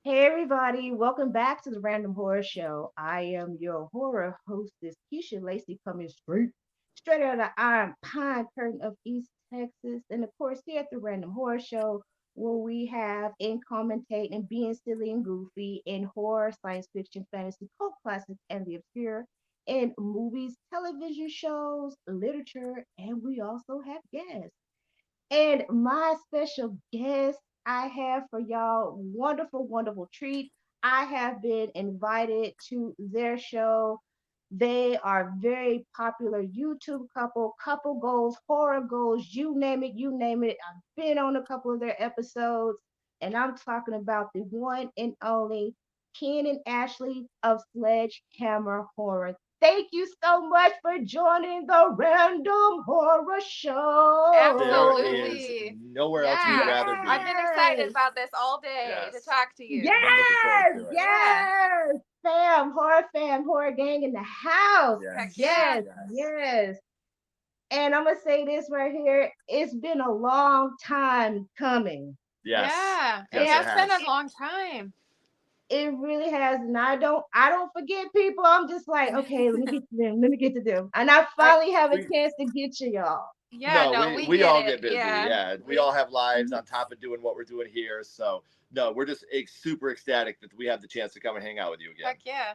Hey everybody, welcome back to the Random Horror Show. I am your horror hostess, Keisha Lacey, coming straight out of the Iron Pine Curtain of East Texas. And of course, here at the Random Horror Show, where we have in commentate and being silly and goofy in horror, science fiction, fantasy, cult classics, and the obscure, in movies, television shows, literature, and we also have guests. And my special guest I have for y'all, wonderful, wonderful treat. I have been invited to their show. They are very popular YouTube couple goals, horror goals, you name it. I've been on a couple of their episodes, and I'm talking about the one and only Ken and Ashley of Sledgehammer Horror. Thank you so much for joining the Random Horror There is Show. Absolutely. nowhere else we'd Yeah. rather I've be. been excited Yes, about this all day to Yes. talk to you. Been looking forward yes, to it. Yeah. yes. Fam, horror gang in the house. Heck Yes. yeah. Yes, Yes. yes. And I'm gonna say this right here. It's been a long time coming. Yes. Yeah. It Yes, it has been a has. long time. It really has, and I don't forget people. I'm just like, okay, let me get to them, let me get to them. And I I finally have a We chance to get to y'all. yeah, no, no, we we we get all it. get busy. Yeah. Yeah, we We all have lives Ye- on top of doing what we're doing here. So no, we're just super ecstatic that we have the chance to come and hang out with you again. heck yeah.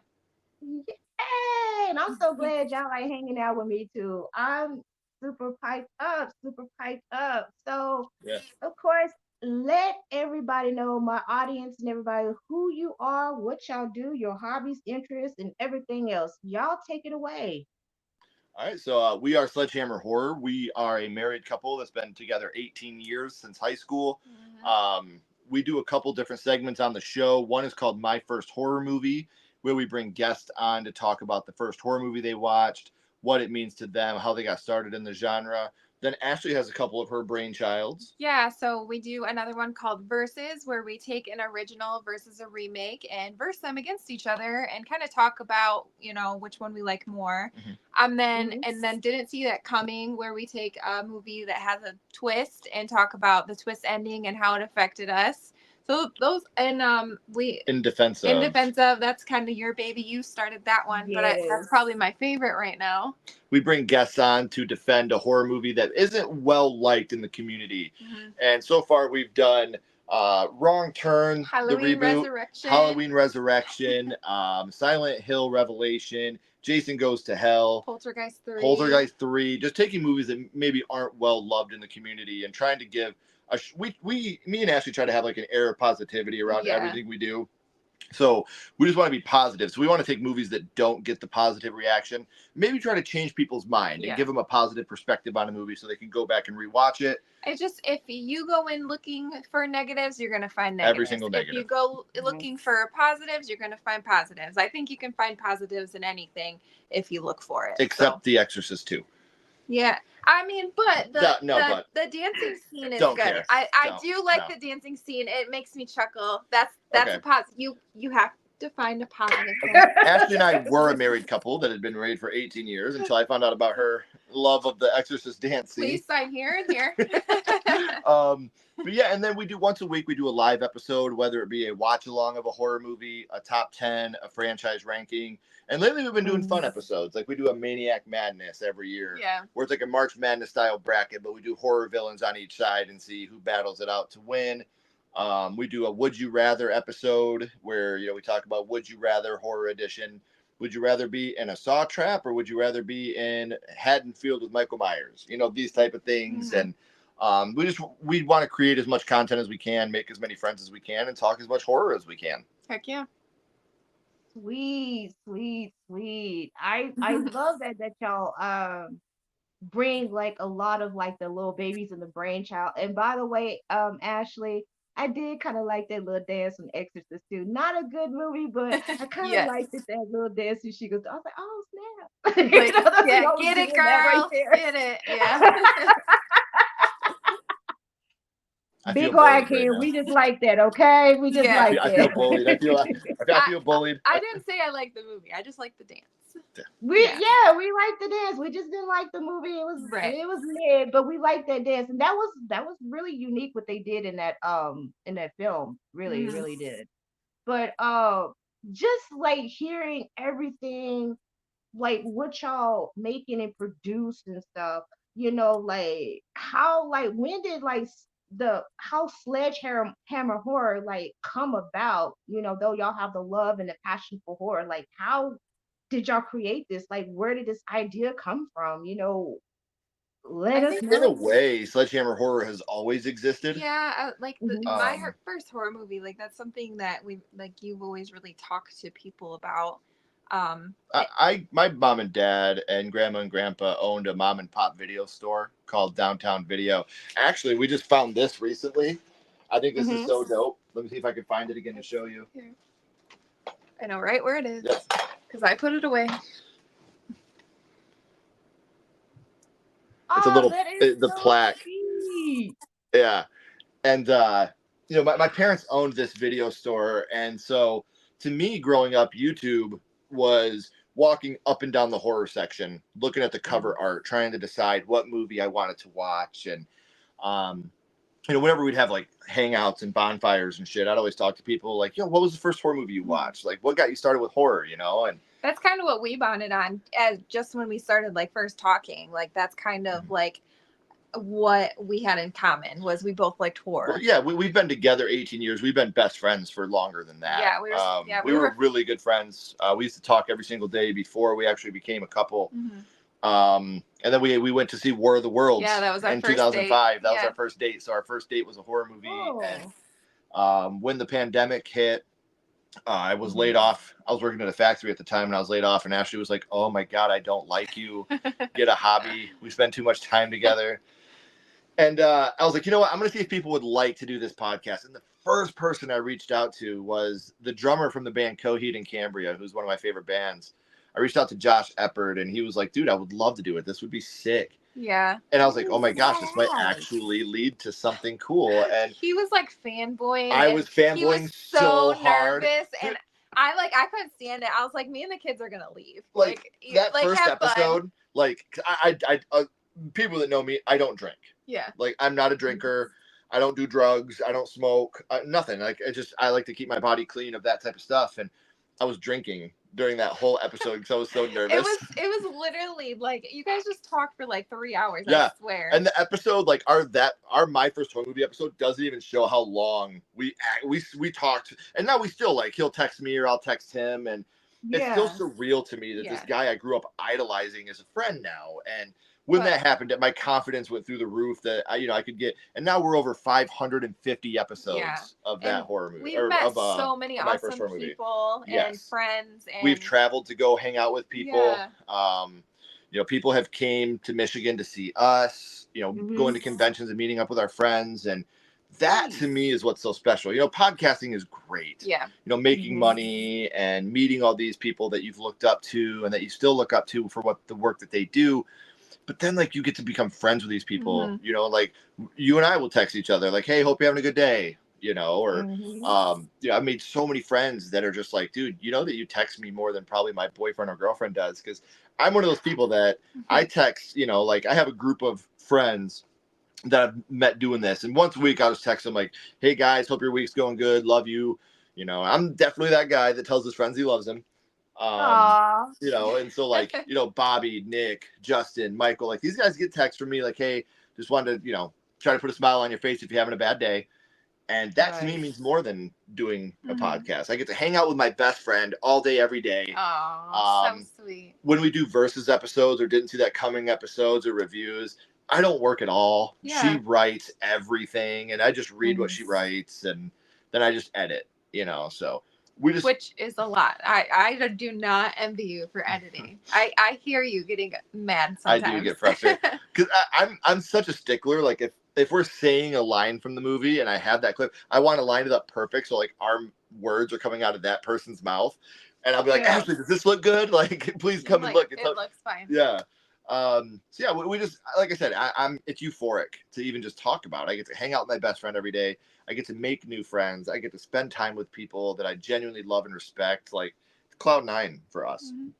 Yay! And I'm so glad y'all like hanging out with me too. I'm super piped up, super piped up. So Yeah. of course, let everybody know, my audience and everybody, who you are, what y'all do, your hobbies, interests, and everything else. Y'all take it away. All right, so we are Sledgehammer Horror. We are a married couple that's been together 18 years since high school. Mhm. Um, we do a couple different segments on the show. One is called My First Horror Movie, where we bring guests on to talk about the first horror movie they watched, what it means to them, how they got started in the genre. Then Ashley has a couple of her brainchilds. Yeah, so we do another one called Versus, where we take an original versus a remake and verse them against each other and kind of talk about, which one we like more. Mhm. Mhm. And then Didn't See That Coming, where we take a movie that has a twist and talk about the twist ending and how it affected us. So those and we In defense in of, defense of, that's kind of your baby. You started that one, but Yes. that's probably my favorite right now. we bring guests on to defend a horror movie that isn't well liked in the community. Hmm. And so far, we've done Wrong Turn, the Halloween reboot, Resurrection, Halloween Resurrection, Silent Hill Revelation, Jason Goes to Hell, Poltergeist 3. Poltergeist 3, just taking movies that maybe aren't well loved in the community and trying to give me and Ashley try to have like an air of positivity around Yeah. everything we do. So we just want to be positive. So we want to take movies that don't get the positive reaction, maybe try to change people's mind and Yeah. give them a positive perspective on a movie so they can go back and rewatch it. It's just, if you go in looking for negatives, you're going to find Every negatives. single If you negative, go Right. looking for positives, you're going to find positives. I think you can find positives in anything if you look for it. So, except The Exorcist 2. yeah. I mean, but No, no, but the dancing scene is don't good. care. I Don't. do like No. the dancing scene. It makes me chuckle. That's Okay. a positive. You have to find a positive Okay. thing. Ashley and I were a married couple that had been married for 18 years until I found out about her love of the Exorcist dance scene. Please sign here and here. um, but yeah, and then we do once a week, we do a live episode, whether it be a watch along of a horror movie, a top 10, a franchise ranking. And lately we've been doing fun Mhm. episodes. Like we do a Maniac Madness every year, Yeah. where it's like a March Madness style bracket, but we do horror villains on each side and see who battles it out to win. We do a Would You Rather episode where, we talk about Would You Rather horror edition. Would you rather be in a saw trap or would you rather be in Haddonfield with Michael Myers? These type of things. Mhm. And we want to create as much content as we can, make as many friends as we can, and talk as much horror as we can. Heck yeah. Sweet, sweet, sweet. I love that y'all bring like a lot of like the little babies and the brainchild. And by the way, Ashley, I did kind of like that little dance from Exorcist too. Not a good movie, but I kind of Yes. liked it, that little dance who she goes. I was like, oh snap! Like, That's yeah, what I was get it, doing that right girl. there. Get it. Yeah. I Be feel quiet, bullied right kid. now. We just like that, okay? We just Yeah. like I feel that. bullied. I I feel bullied. I didn't say I like the movie. I just like the dance. We Yeah. yeah, we liked the dance. We just didn't like the movie. Right. It was mid, but we liked that dance, and that was really unique what they did in that film. Really, Hmm. really did. But just like hearing everything, like what y'all making and produce and stuff, like how, like when did like the how Sledgehammer Horror like come about, though y'all have the love and the passion for horror, like how did y'all create this? Like where did this idea come from? Let I us think In a know. way, Sledgehammer Horror has always existed. yeah, like Hmm. Um, first horror movie, like that's something that we like you've always really talked to people about. Um, it, my mom and dad and grandma and grandpa owned a mom and pop video store called Downtown Video. Actually, we just found this recently. I think this is Hmm. so dope. Let me see if I can find it again to show you. here, I know right where it is Yep. because I put it away. It's a Oh, little that is the so plaque. sweet. Yeah. And my parents owned this video store, and so to me growing up, YouTube was walking up and down the horror section, looking at the Yeah. cover art, trying to decide what movie I wanted to watch. And um whenever we'd have like hangouts and bonfires and shit, I'd always talk to people like, what was the first horror movie you watched? Like, what got you started with horror? And That's kind of what we bonded on as just when we started like first talking. Like that's kind of like what we had in common was we both liked well, horror. yeah, we've been together 18 years. We've been best friends for longer than that. Yeah, We were really good friends. We used to talk every single day before we actually became a couple. Mhm. And then we went to see War of the Yeah, Worlds that was our in first date. 2005. That was Yeah. our first date. So our first date was a horror movie. And Oh. when the pandemic hit, I was Hmm. laid off. I was working at a factory at the time, and I was laid off. And Ashley was like, "Oh my god, I don't like you. Get a hobby. We spend too much time together." And I was like, you know what? I'm going to see if people would like to do this podcast. And the first person I reached out to was the drummer from the band Coheed and Cambria, who's one of my favorite bands. I reached out to Josh Eppard, and he was like, dude, I would love to do it. This would be sick. Yeah. And I was like, oh Oh, my gosh, this might yes. actually lead to something cool. And He was like fanboying I and was he was fanboying so so hard. nervous Dude, and I couldn't stand it. I was like, me and the kids are gonna leave. like that Like first have fun. episode, like people that know me, I don't drink. Yeah. Like I'm not a drinker. I don't do drugs. I don't smoke. Nothing. Like I like to keep my body clean of that type of stuff. And I was drinking during that whole episode because I was so nervous. It was literally like you guys just talked for like 3 hours, I Yeah. swear. And the episode, like our my first horror movie episode, doesn't even show how long we talked. And now we still like he'll text me or I'll text him, and it's still Yeah. surreal to me that this Yeah. guy I grew up idolizing is a friend now. And when But that happened, my confidence went through the roof that I could get. And now we're over 550 yeah. episodes of that And horror movie we've or met of so many my first awesome horror movie. people and Yes, friends we've and traveled to go hang out with people. yeah. People have came to Michigan to see us, Hmm. going to conventions and meeting up with our friends. And that to Nice. me is what's so special. Podcasting is great. Yeah. Making Hmm. money and meeting all these people that you've looked up to and that you still look up to for what the work that they do. But then like you get to become friends with these people, Hmm. like you and I will text each other like, hey, hope you're having a good day, or Hmm. I've made so many friends that are just like, dude, that you text me more than probably my boyfriend or girlfriend does. Cause I'm one of those people that I text, like I have a group of friends that I've met doing this. And once a week I'll just text them like, hey guys, hope your week's going good. Love you. I'm definitely that guy that tells his friends he loves them. Um, Aw. and so like, Bobby, Nick, Justin, Michael, like these guys get texts from me like, hey, just wanted to, try to put a smile on your face if you're having a bad day. And that to me Right. means more than doing a Hmm. podcast. I get to hang out with my best friend all day, every day. Oh, so Um, sweet. when we do versus episodes or didn't see that coming episodes or reviews, I don't work at all. She Yeah. writes everything, and I just read what Hmm. she writes, and then I just edit. So we just Which is a lot. I do not envy you for editing. I hear you getting mad I do sometimes. get frustrated because I'm such a stickler. Like if we're saying a line from the movie and I have that clip, I want to line it up perfect so like our words are coming out of that person's mouth, and I'll be like, Yeah. Ashley, does this look good? Like, please come and Like look. it looks fine. Yeah. So yeah, we just like I said, it's euphoric to even just talk about it. I get to hang out with my best friend every day. I get to make new friends. I get to spend time with people that I genuinely love and respect. Like cloud nine for us. Mhm.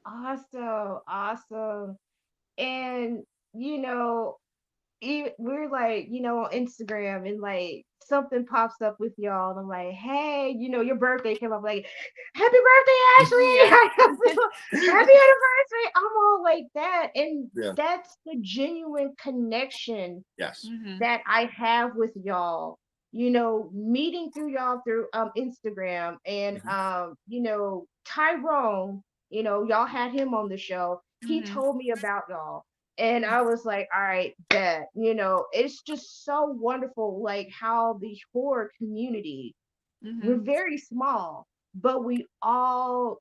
Awesome. Awesome. And, you know, we're like, on Instagram, and like something pops up with y'all, and I'm like, hey, your birthday came up, like, happy birthday, Ashley! Yeah. Happy anniversary! I'm all like that, and Yeah. that's the genuine connection Yes. that I have with y'all. Meeting through y'all through Instagram, and Mhm. Tyrone, y'all had him on the show. He Mm-hmm. told me about y'all. And I was like, all right, bet. It's just so wonderful, like how the horror community, we're Mm-hmm. very small, but we all,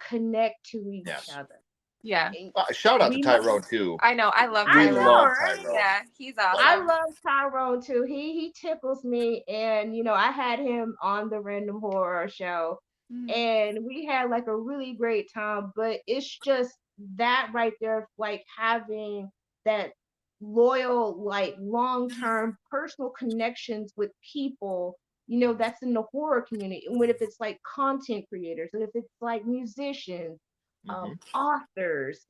connect to each Yes. other. Yeah. And Shout out to we might, Tyrone too. I know. I love We I Tyrone. know, love right? Tyrone. Yeah, he's Like, I awesome. love Tyrone too. He tickles me, and I had him on the Random Horror Show, Mm-hmm. and we had like a really great time. But it's just that right there, like having that loyal, like long term personal connections with people. That's in the horror community. And if it's like content creators, and if it's like musicians, mhm. authors,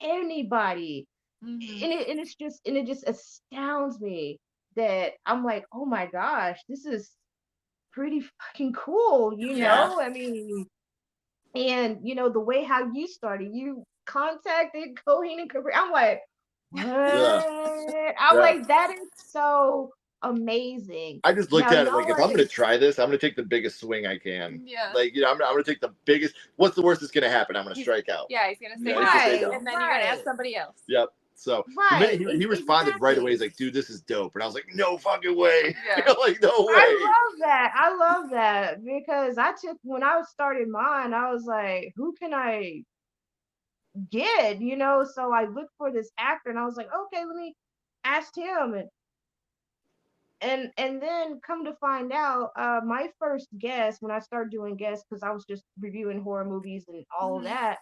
anybody, Mm-hmm. and it just astounds me that I'm like, oh my gosh, this is pretty fucking cool, Yeah. I mean, and the way how you started, you contacted Cohen and Capri. I'm like, what? Yeah. I'm Yeah. like, that is so amazing. I just looked Now at it y'all like, if are I'm going in, to try this, I'm going to take the biggest swing I can. Yeah. Like, I'm going to take the biggest. What's the worst that's going to happen? I'm going to He's strike out. yeah, he's gonna say Yeah, he's gonna say no, right, no. and then you're gonna ask right, somebody else. Yep. So the right, minute he responded right away, exactly. he's like, dude, this is dope. And I was like, no fucking way. Yeah. Like, no I way. love that. I love that because when I started mine, I was like, who can I get? So I looked for this actor, and I was like, okay, let me ask him, and then come to find out, my first guest when I started doing guests, because I was just reviewing horror movies and all of Mm-hmm. that,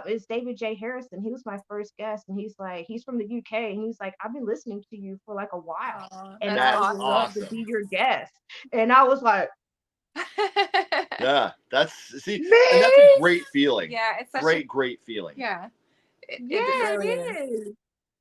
is David J. Harrison. He was my first guest, and he's from the UK, and he's like, I've been listening to you for like a while, Oh, and that's I That's would love awesome. to awesome. be your guest. And I was like, Yeah. And that's a me? great feeling. Yeah, it's such a Great feeling. yeah. Yeah, It really it is. is.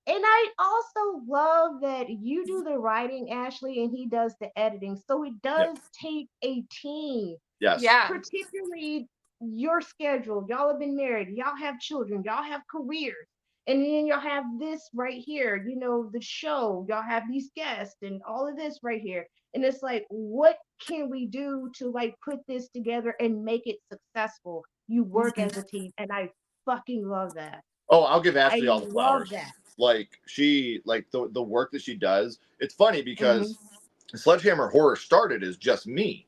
And I also love that you do the writing, Ashley, and he does the editing. So it Yep. does take a team, Yes. Yeah. particularly your schedule. Y'all have been married, y'all have children, y'all have careers. And then y'all have this right here, the show, y'all have these guests and all of this right here. And it's like, what can we do to like put this together and make it successful? You work Mhm. as a team, and I fucking love that. Oh, I'll give I Ashley all the love flowers. that. Like the work that she does. It's funny Hmm. because Sledgehammer Horror started as just me.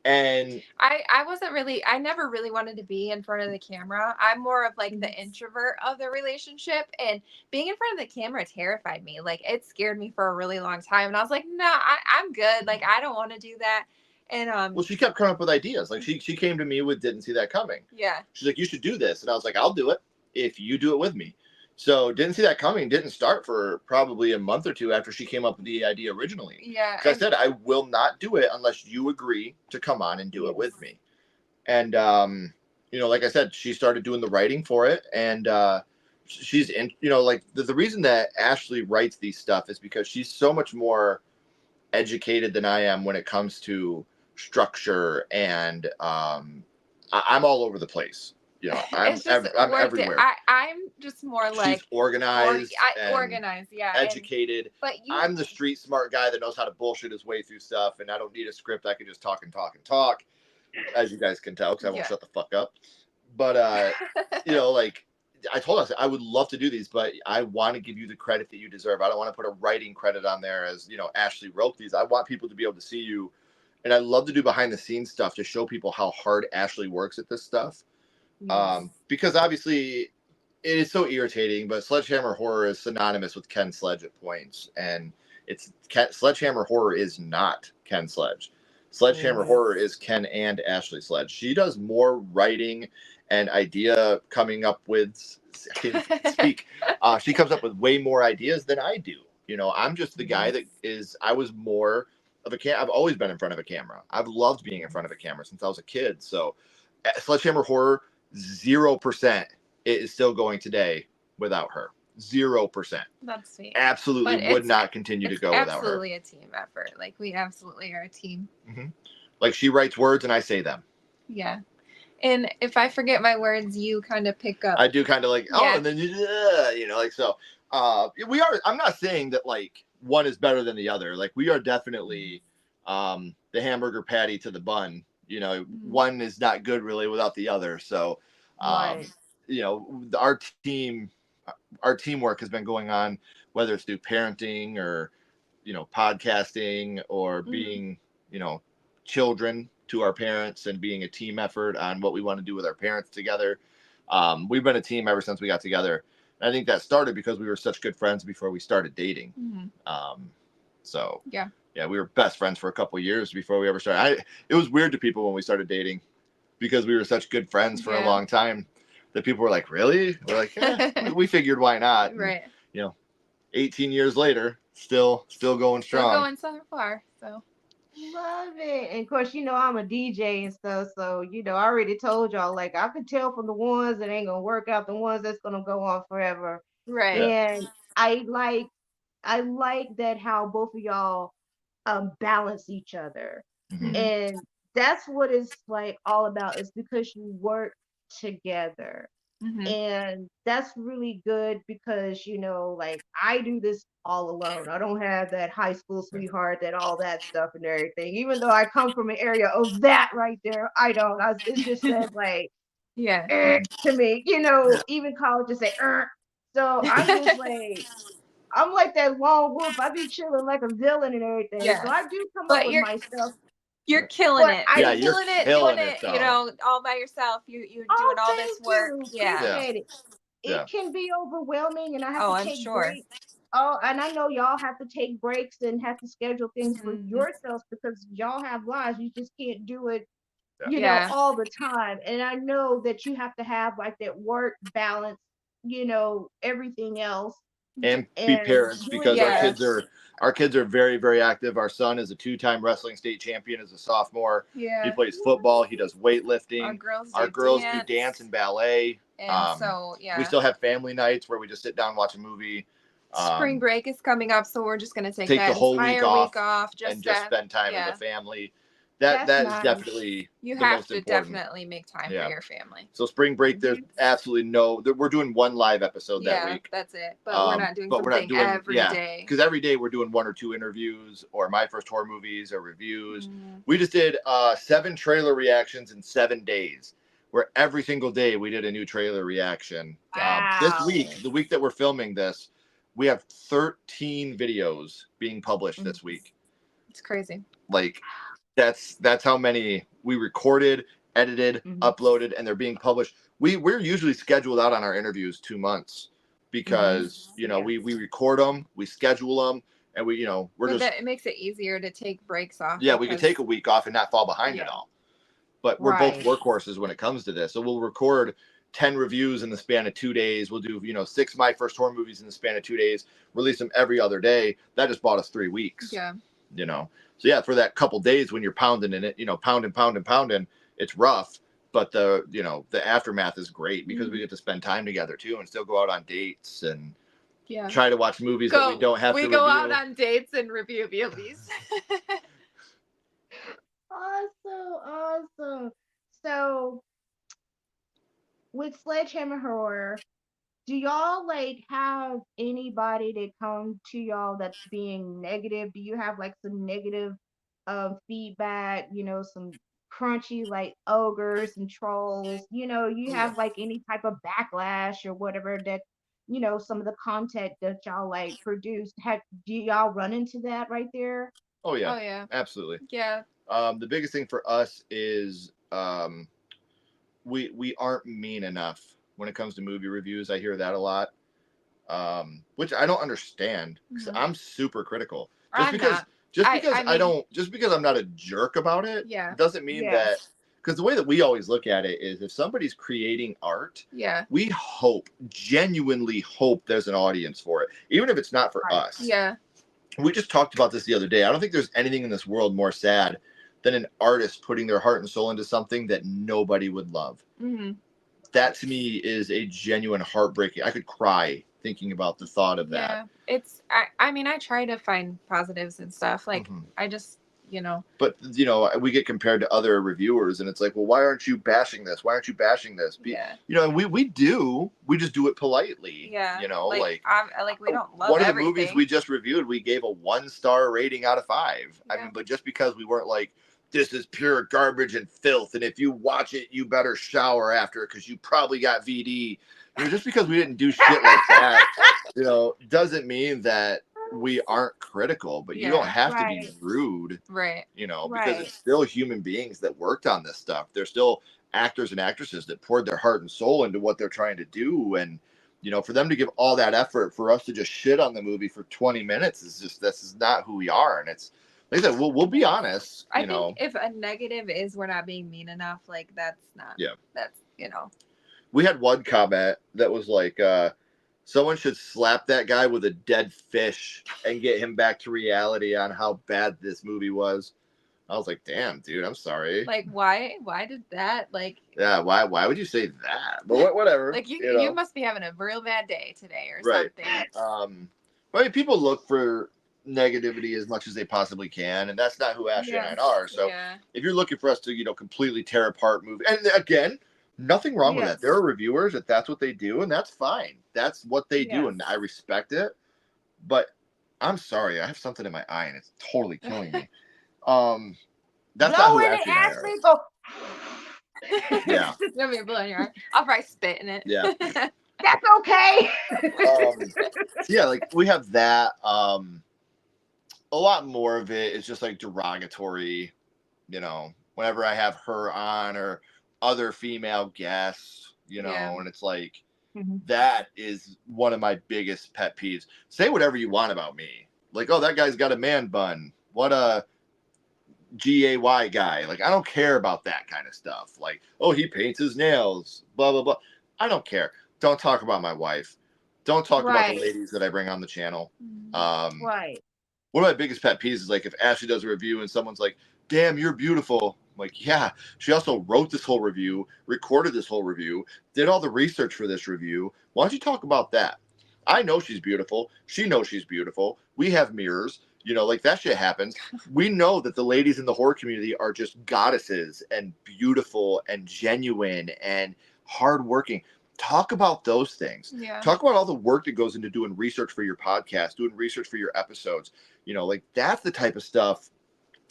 And I wasn't really I never really wanted to be in front of the camera. I'm more of like the introvert of the relationship, and being in front of the camera terrified me. Like it scared me for a really long time, and I was like, no, I'm good. Like I don't want to do that. And well, she kept coming up with ideas. Like she came to me with didn't see that coming. yeah. She's like, you should do this. And I was like, I'll do it if you do it with me. So didn't see that coming didn't start for probably a month or two after she came up with the idea originally. Yeah. Because I And said, I will not do it unless you agree to come on and do it Yes. with me. And, like I said, she started doing the writing for it. And she's in, like the reason that Ashley writes these stuff is because she's so much more educated than I am when it comes to structure. And I'm all over the place. I'm it's just I'm worth it. everywhere. I'm just more She's like organized and organized, yeah. And educated. but you I'm the street smart guy that knows how to bullshit his way through stuff, and I don't need a script. I can just talk and talk and talk, as you guys can tell, because I won't yeah. shut the fuck up. But like I told us, I would love to do these, but I want to give you the credit that you deserve. I don't want to put a writing credit on there as Ashley wrote these. I want people to be able to see you, and I love to do behind the scenes stuff to show people how hard Ashley works at this stuff. Yes. Because obviously it is so irritating, but Sledgehammer Horror is synonymous with Ken Sledge at points, and Sledgehammer Horror is not Ken Sledge. Sledgehammer Hmm. Horror is Ken and Ashley Sledge. She does more writing and idea coming up with. I can't even speak. She comes up with way more ideas than I do. I'm just the guy that is. I was more of a I've always been in front of a camera. I've loved being in front of a camera since I was a kid. So, Sledgehammer Horror 0% it is still going today without her. 0%. That's sweet. Absolutely But would not continue to go without her. Absolutely a team effort. Like we absolutely are a team. Mm-hmm. Like she writes words and I say them. Yeah. And if I forget my words, you kind of pick up. I do kind of like, and then like so. We are. I'm not saying that like one is better than the other. Like we are definitely the hamburger patty to the bun. One is not good really without the other. So, Right. our teamwork has been going on, whether it's through parenting or podcasting or being children to our parents and being a team effort on what we want to do with our parents together. We've been a team ever since we got together. And I think that started because we were such good friends before we started dating. So we were best friends for a couple of years before we ever started. It was weird to people when we started dating because we were such good friends for a long time that people were like, really? We're like, we figured why not? Right. And, 18 years later, still going strong. Still going so far. So. Love it. And of course, I'm a DJ and stuff. So, I already told y'all, like, I could tell from the ones that ain't going to work out, the ones that's going to go on forever. Right. And I like that how both of y'all balance each other. Mm-hmm. And that's what it's like all about, is because you work together. Mm-hmm. And that's really good because, like I do this all alone. I don't have that high school sweetheart, that all that stuff and everything. Even though I come from an area of that right there, I don't. It just says like, to me, even colleges say, So I'm just like, I'm like that lone wolf. I be chilling like a villain and everything. Yeah. So I do come up with my stuff. You're killing it. You're killing it, doing it, all by yourself. You doing all this work. Appreciate it. It can be overwhelming, and I have to take breaks. Oh, and I know y'all have to take breaks and have to schedule things for yourselves because y'all have lives. You just can't do it, all the time. And I know that you have to have like that work balance, everything else. And be parents because our kids are very, very active. Our son is a 2-time wrestling state champion as a sophomore. Yeah. He plays football. He does weightlifting. Our girls do dance and ballet. And we still have family nights where we just sit down and watch a movie. Spring break is coming up, so we're just going to take the whole week off just and just spend time as a family. That is definitely you the have most to important. definitely make time for your family. So spring break, there's absolutely we're doing one live episode that week. That's it. But we're not doing something every day. Because every day we're doing 1 or 2 interviews or my first horror movies or reviews. We just did 7 trailer reactions in 7 days, where every single day we did a new trailer reaction. Wow. This week, the week that we're filming this, we have 13 videos being published this week. It's crazy. Like, that's how many we recorded, edited, uploaded, and they're being published. We're usually scheduled out on our interviews 2 months because we record them, we schedule them, and it makes it easier to take breaks off. Yeah, we can take a week off and not fall behind at all. But we're both workhorses when it comes to this. So we'll record 10 reviews in the span of 2 days. We'll do 6 my first horror movies in the span of 2 days. Release them every other day. That just bought us 3 weeks. Yeah. So for that couple days when you're pounding in it, pounding, it's rough. But the aftermath is great because we get to spend time together too and still go out on dates and try to watch movies that we don't have to review. We go out on dates and review movies. Awesome. So with Sledgehammer Horror, do y'all like have anybody that come to y'all that's being negative? Do you have like some negative feedback, some crunchy like ogres and trolls? You have like any type of backlash or whatever that some of the content that y'all like produce. Do y'all run into that right there? Oh yeah. Absolutely. Yeah. The biggest thing for us is we aren't mean enough when it comes to movie reviews. I hear that a lot, which I don't understand because I'm super critical. Just because I'm not a jerk about it, doesn't mean that. Because the way that we always look at it is, if somebody's creating art, we genuinely hope there's an audience for it, even if it's not for us. Yeah. We just talked about this the other day. I don't think there's anything in this world more sad than an artist putting their heart and soul into something that nobody would love. That to me is a genuine heartbreaking. I could cry thinking about the thought of Yeah, that. I mean, I try to find positives and stuff. Like, Mhm. I just, you know, But we get compared to other reviewers, and it's like, well, why aren't you bashing this? Why aren't you bashing this? yeah, And we just do it politely. yeah. Like, Like like we don't love one of the movies we everything. just reviewed, we gave a 1-star rating out of 5. I Yeah. mean, but just because we weren't like, this is pure garbage and filth, and if you watch it, you better shower after it because you probably got VD. Just because we didn't do shit like that, doesn't mean that we aren't critical, but you don't Yeah. have to be Right. rude, Right. because Right. it's still human beings that worked on this stuff. They're still actors and actresses that poured their heart and soul into what they're trying to do. And, for them to give all that effort for us to just shit on the movie for 20 minutes this is not who we are. And it's, like I said, we'll be honest, I think if a negative is we're not being mean enough, like that's not. Yeah. That's We had one comment that was like, someone should slap that guy with a dead fish and get him back to reality on how bad this movie was. I was like, damn, dude, I'm sorry. like why did that Yeah, why would you say that? But whatever. like you must be having a real bad day today or Right. something. But I mean, people look for negativity as much as they possibly can, and that's not who Ashley and I are. So Yeah. if you're looking for us to completely tear apart movie, and again, nothing wrong with that. Yes. There are reviewers that's what they do, and that's fine. That's what they do, Yes. and I respect it. But I'm sorry, I have something in my eye, and it's totally killing me. That's not Blow who in it, Ashley and I are. Ashley. Go. Yeah. It's gonna be a blow in your eye. I'll probably spit in it. Yeah. That's okay. Yeah, like we have that. A lot more of it is just like derogatory, whenever I have her on or other female guests, Yeah. and it's like, Mhm. that is one of my biggest pet peeves. Say whatever you want about me. Like, oh, that guy's got a man bun. What a GAY guy. Like, I don't care about that kind of stuff. Like, oh, he paints his nails, blah, blah, blah. I don't care. Don't talk about my wife. Don't talk about the Right. ladies that I bring on the channel. Right. One of my biggest pet peeves is like if Ashley does a review and someone's like, damn, you're beautiful. I'm like, yeah, she also wrote this whole review, recorded this whole review, did all the research for this review. Why don't you talk about that? I know she's beautiful. She knows she's beautiful. We have mirrors. Like that shit happens. We know that the ladies in the horror community are just goddesses and beautiful and genuine and hardworking. Talk about those things. Yeah. Talk about all the work that goes into doing research for your podcast, doing research for your episodes. Like that's the type of stuff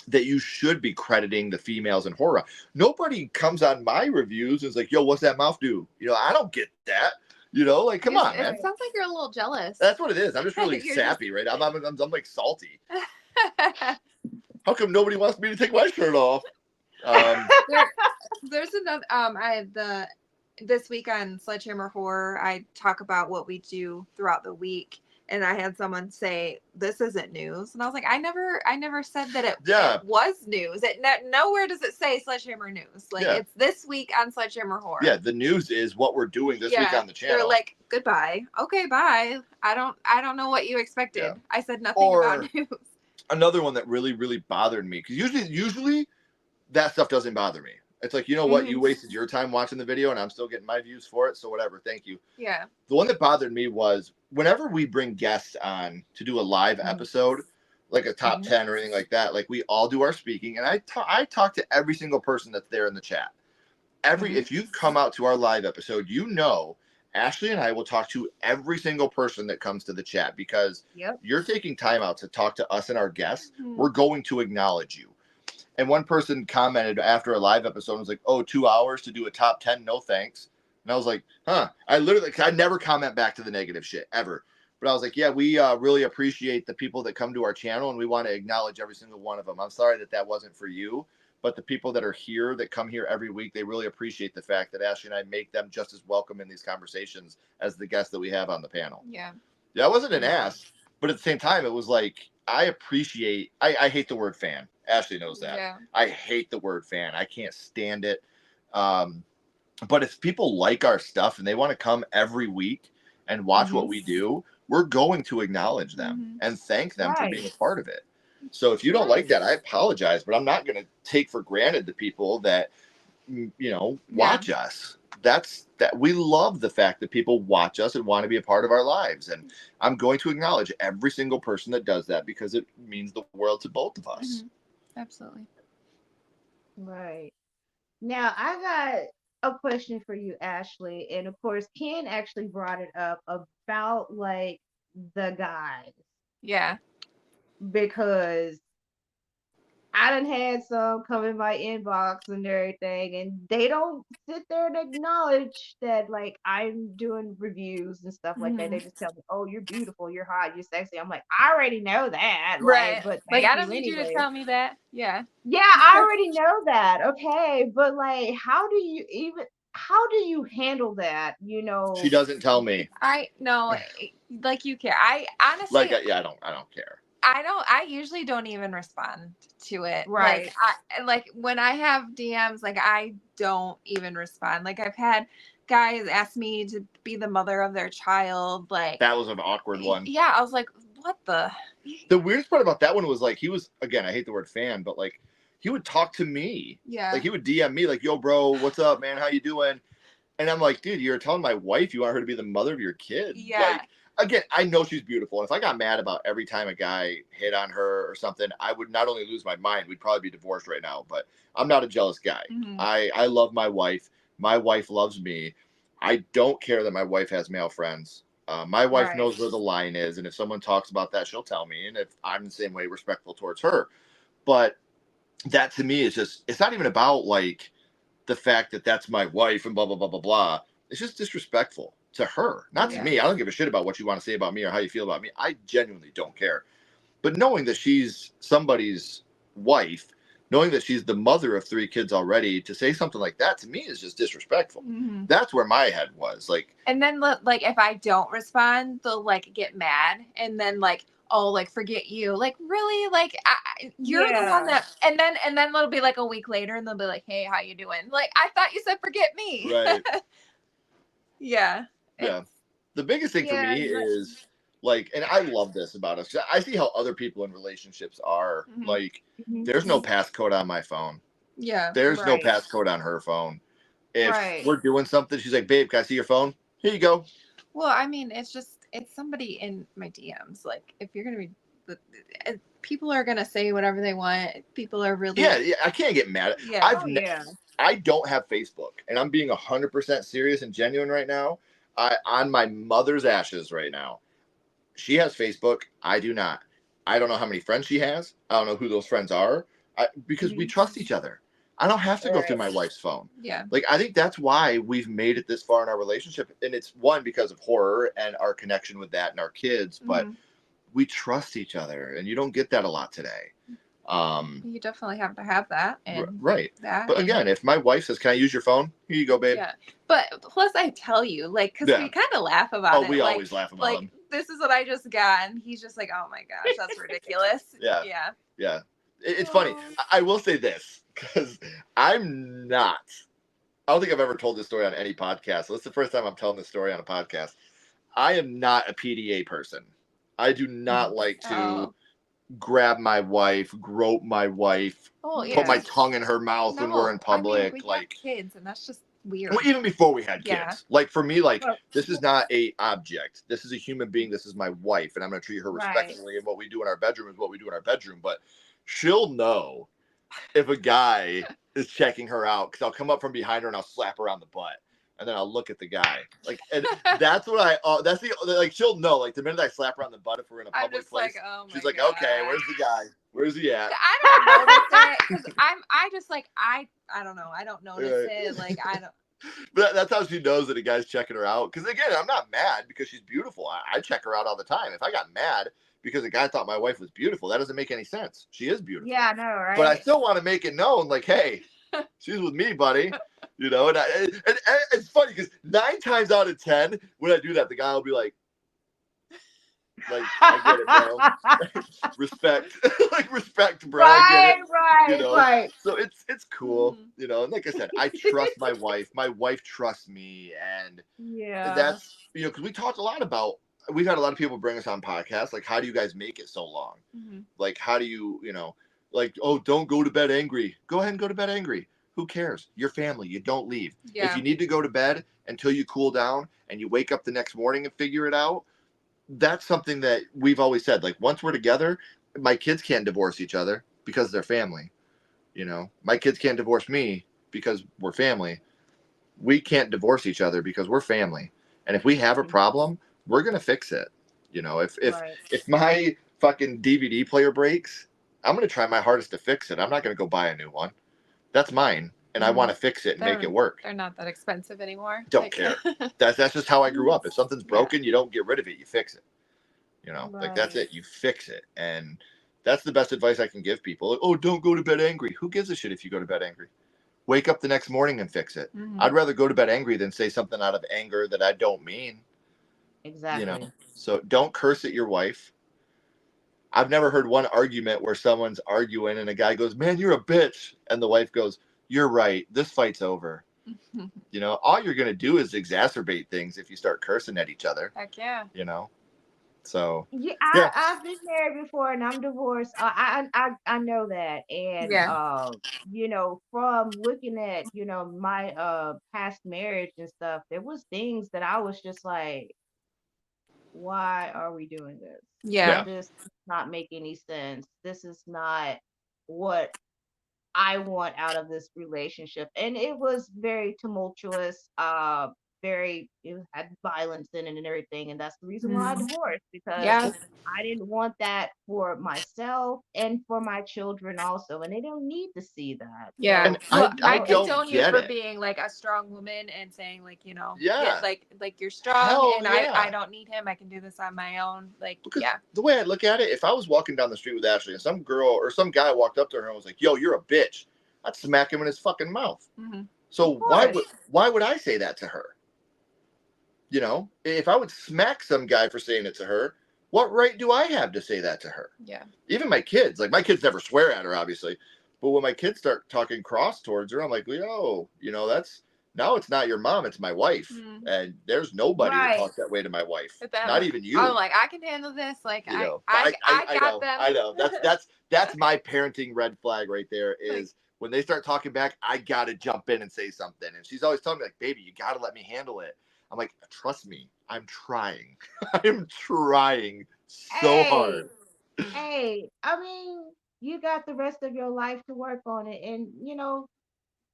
that you should be crediting the females in horror. Nobody comes on my reviews and is like, yo, what's that mouth do? I don't get that. Like, come on, It man. sounds like you're a little jealous. That's what it is. I'm just really You're sappy, right? I'm like salty. How come nobody wants me to take my shirt off? There's another this week on Sledgehammer Horror, I talk about what we do throughout the week, and I had someone say this isn't news, and I was like, I never said that it was news. Nowhere does it say Sledgehammer News. Like it's this week on Sledgehammer Horror. Yeah, the news is what we're doing this week on the channel. They're like, goodbye. Okay, bye. I don't know what you expected. Yeah. I said nothing about news. Another one that really, really bothered me, because usually that stuff doesn't bother me. It's like, you know what? You wasted your time watching the video and I'm still getting my views for it. So whatever. Thank you. Yeah. The one that bothered me was whenever we bring guests on to do a live episode, like a top 10 or anything like that, like we all do our speaking. And I talk to every single person that's there in the chat. If you come out to our live episode, Ashley and I will talk to every single person that comes to the chat, because you're taking time out to talk to us and our guests. We're going to acknowledge you. And one person commented after a live episode and was like, oh, 2 hours to do a top 10? No, thanks. And I was like, huh. I never comment back to the negative shit ever. But I was like, yeah, we really appreciate the people that come to our channel and we want to acknowledge every single one of them. I'm sorry that wasn't for you, but the people that are here, that come here every week, they really appreciate the fact that Ashley and I make them just as welcome in these conversations as the guests that we have on the panel. Yeah. Yeah, I wasn't an ass, but at the same time, it was like, I hate the word fan. Ashley knows that. Yeah. I hate the word fan. I can't stand it. But if people like our stuff and they want to come every week and watch what we do, we're going to acknowledge them and thank them for being a part of it. So if you don't like that, I apologize, but I'm not going to take for granted the people that, watch us. that's that we love the fact that people watch us and want to be a part of our lives. And I'm going to acknowledge every single person that does that because it means the world to both of us. Absolutely. Right. Now, I got a question for you, Ashley. And of course, Ken actually brought it up about like the guys Yeah. because I done had some come in my inbox and everything, and they don't sit there and acknowledge that like I'm doing reviews and stuff like that. Mhm. They just tell me, "Oh, you're beautiful, you're hot, you're sexy." I'm like, I already know that, like, Right. but Like, thank I don't you need you to anyway. tell me that. Yeah. Yeah, I already know that. Okay, but like, how do you handle that? She doesn't tell me. I no, like you care. I honestly, Like, yeah, I don't care. I usually don't even respond to it. Right. Like when I have DMs, like I don't even respond. Like I've had guys ask me to be the mother of their child. Like, That was an awkward one. yeah, I was like, what the? The weirdest part about that one was like he was, again, I hate the word fan, but like he would talk to me. Yeah. Like he would DM me like, "Yo, bro, what's up, man? How you doing?" And I'm like, "Dude, you're telling my wife you want her to be the mother of your kid." Yeah. Like, again, I know she's beautiful. And if I got mad about every time a guy hit on her or something, I would not only lose my mind, we'd probably be divorced right now. But I'm not a jealous guy. I love my wife. My wife loves me. I don't care that my wife has male friends. My wife Right. knows where the line is, and if someone talks about that, she'll tell me. And if I'm the same way, respectful towards her. But that to me is just, it's not even about like the fact that that's my wife and blah, blah, blah, blah, blah. It's just disrespectful to her, not to Yeah. me. I don't give a shit about what you want to say about me or how you feel about me. I genuinely don't care. But knowing that she's somebody's wife, knowing that she's the mother of 3 kids already, to say something like that to me is just disrespectful. That's where my head was. Like, And then like if I don't respond, they'll like get mad, and then like, oh, like forget you. Like, really? Like you're the one Yeah. that, and then it'll be like a week later, and they'll be like, hey, how you doing? Like, I thought you said forget me. right. Yeah. Yeah. The biggest thing for Yeah. me is like, and I love this about us. I see how other people in relationships are. Like, Mhm. there's no passcode on my phone. Yeah. There's no Right. passcode on her phone. If Right. we're doing something, she's like, "Babe, can I see your phone? Here you go." Well, I mean, it's somebody in my DMs. Like, if you're gonna be, people are gonna say whatever they want. People are really, Yeah, I can't get mad. yeah. Oh yeah. I don't have Facebook, and I'm being 100% serious and genuine right now. On my mother's ashes right now. She has Facebook. I do not. I don't know how many friends she has. I don't know who those friends are. Because we Mhm. trust each other. I don't have to go through Right. my wife's phone. Yeah. Like, I think that's why we've made it this far in our relationship, and it's one because of horror and our connection with that and our kids. But we trust each other, and you don't get that a lot today. You definitely have to have that, and Right. that. But and, again, if my wife says, "Can I use your phone?" Here you go, babe. yeah. But plus, I tell you, like, because Yeah. we kind of laugh about Oh, it. we like, always laugh about like them. this is what I just got, and he's just like, oh my gosh, that's ridiculous. Yeah. Yeah. Yeah. It's funny. I will say this because I'm not. I don't think I've ever told this story on any podcast. So this is the first time I'm telling this story on a podcast. I am not a PDA person. I do not like to Oh. grab my wife, grope my wife, Oh Yeah. put my yeah. tongue in her mouth when we're in No, I mean, public. we have Like, kids, and that's just weird. well, even before we had Yeah. kids. Like, for me, like, Well, this is not a object. This is a human being. This is my wife, and I'm going to treat her right. respectfully. And what we do in our bedroom is what we do in our bedroom. But she'll know if a guy is checking her out, because I'll come up from behind her and I'll slap her on the butt, and then I'll look at the guy. Like, and that's what that's the, like, she'll know. Like, the minute I slap her on the butt, if we're in a I'm public just place, like, oh my she's like, god. "Okay, where's the guy? Where's he at?" I don't notice it because I just like I don't know. I don't notice Right. it. Like I don't. But that's how she knows that a guy's checking her out. Because again, I'm not mad because she's beautiful. I check her out all the time. If I got mad because a guy thought my wife was beautiful, that doesn't make any sense. She is beautiful. Yeah, I know, right? But I still want to make it known, like, hey, she's with me, buddy. You know, and it's funny because 9 times out of 10, when I do that, the guy will be like, I get it, bro. Respect, like, respect, bro. I get it. You know, Right. so it's cool. You know, and like I said, I trust my wife. My wife trusts me, and Yeah. that's, you know, because we talked a lot about. We've had a lot of people bring us on podcasts. Like, how do you guys make it so long? Like, how do you, you know, like, oh, don't go to bed angry. Go ahead and go to bed angry. Who cares? Your family. You don't leave. If Yeah. you need to go to bed until you cool down and you wake up the next morning and figure it out, that's something that we've always said. Like, once we're together, my kids can't divorce each other because they're family. You know, my kids can't divorce me because we're family. We can't divorce each other because we're family. And if we have a problem, we're gonna fix it. You know, Right. if my fucking DVD player breaks, I'm gonna try my hardest to fix it. I'm not gonna go buy a new one. That's mine, and I want to fix it and make it work. They're not that expensive anymore. Don't Like, care. That's just how I grew up. If something's Yeah. broken, you don't get rid of it. You fix it. You know, like, that's Right. it. You fix it, and that's the best advice I can give people. Like, oh, don't go to bed angry. Who gives a shit if you go to bed angry? Wake up the next morning and fix it. I'd rather go to bed angry than say something out of anger that I don't mean. You know, Exactly. so don't curse at your wife. I've never heard one argument where someone's arguing and a guy goes, "Man, you're a bitch," and the wife goes, "You're right. This fight's over." You know, all you're gonna do is exacerbate things if you start cursing at each other. Heck yeah. You know, so Yeah, yeah, I've been married before and I'm divorced. I know that. And Yeah. from looking at, my past marriage and stuff, there was things that I was just like, why are we doing this? Yeah. yeah, This does not make any sense. This is not what I want out of this relationship. And it was very tumultuous, it had violence in it and everything. And that's the reason why I Mm. divorced, because Yeah. I didn't want that for myself and for my children also. And they don't need to see that. Yeah. and So, Well, I I don't condone you get for it. being like a strong woman and saying like, Yeah, like you're strong hell and I yeah. don't need him. I can do this on my own. Like, Because yeah. the way I look at it, if I was walking down the street with Ashley and some girl or some guy walked up to her and was like, "Yo, you're a bitch," I'd smack him in his fucking mouth. Mm-hmm. So of course. why would I say that to her? You know, if I would smack some guy for saying it to her, what right do I have to say that to her? Yeah. Even my kids, like, my kids never swear at her, obviously, but when my kids start talking cross towards her, I'm like, yo, that's now it's not your mom, it's my wife, Mm-hmm. and there's nobody that Right. talks that way to my wife, But then not even I'm you. like, I can handle this. Like, You know, I got them. I know. That's my parenting red flag right there. Like, Is when they start talking back, I gotta jump in and say something. And she's always telling me like, "Baby, you gotta let me handle it." I'm like, "Trust me, I'm trying. I'm trying so Hey, hard." I mean, you got the rest of your life to work on it. And,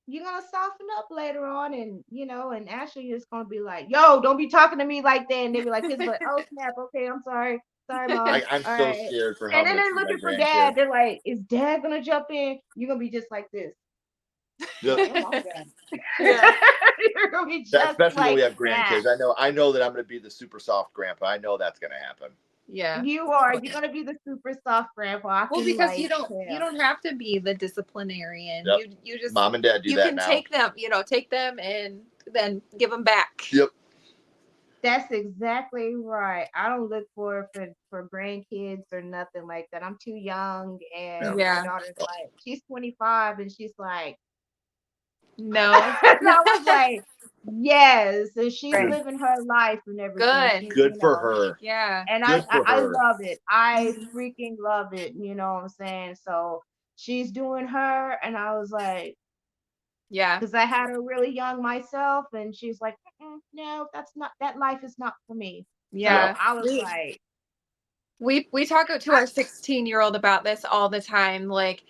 you're gonna soften up later on, and Ashley is gonna be like, "Yo, don't be talking to me like that," and they be like, "Kids, but oh snap, okay, I'm sorry, mom, I'm all so right." scared for how And I'm then gonna they're treat my looking for grandkids. dad. They're like, "Is dad gonna jump in?" You're gonna be just like this. Yep. Damn, I'm done. yeah. You're gonna be That, just especially when we like have that. grandkids. I know that I'm gonna be the super soft grandpa. I know that's gonna happen. Yeah. You are. You're gonna be the super soft grandpa. I Well, can because like you tell. don't have to be the disciplinarian. Yep. You just Mom and dad do you that can now. take them and then give them back. Yep. That's exactly right. I don't look for grandkids or nothing like that. I'm too young, Yeah. and my Yeah. daughter's like, she's 25, and she's like, No. and I was like, yes, and she's Right. Good. living her life and everything. Good. She's, Good for her. Yeah. and Good for I her. love it. I Mhm. freaking love it. You know what I'm saying? So she's doing her, and I was like, Yeah. because I had her really young myself, and she's like, no, that life is not for me. So Yeah. I was like, We talk to our 16-year-old about this all the time. Like,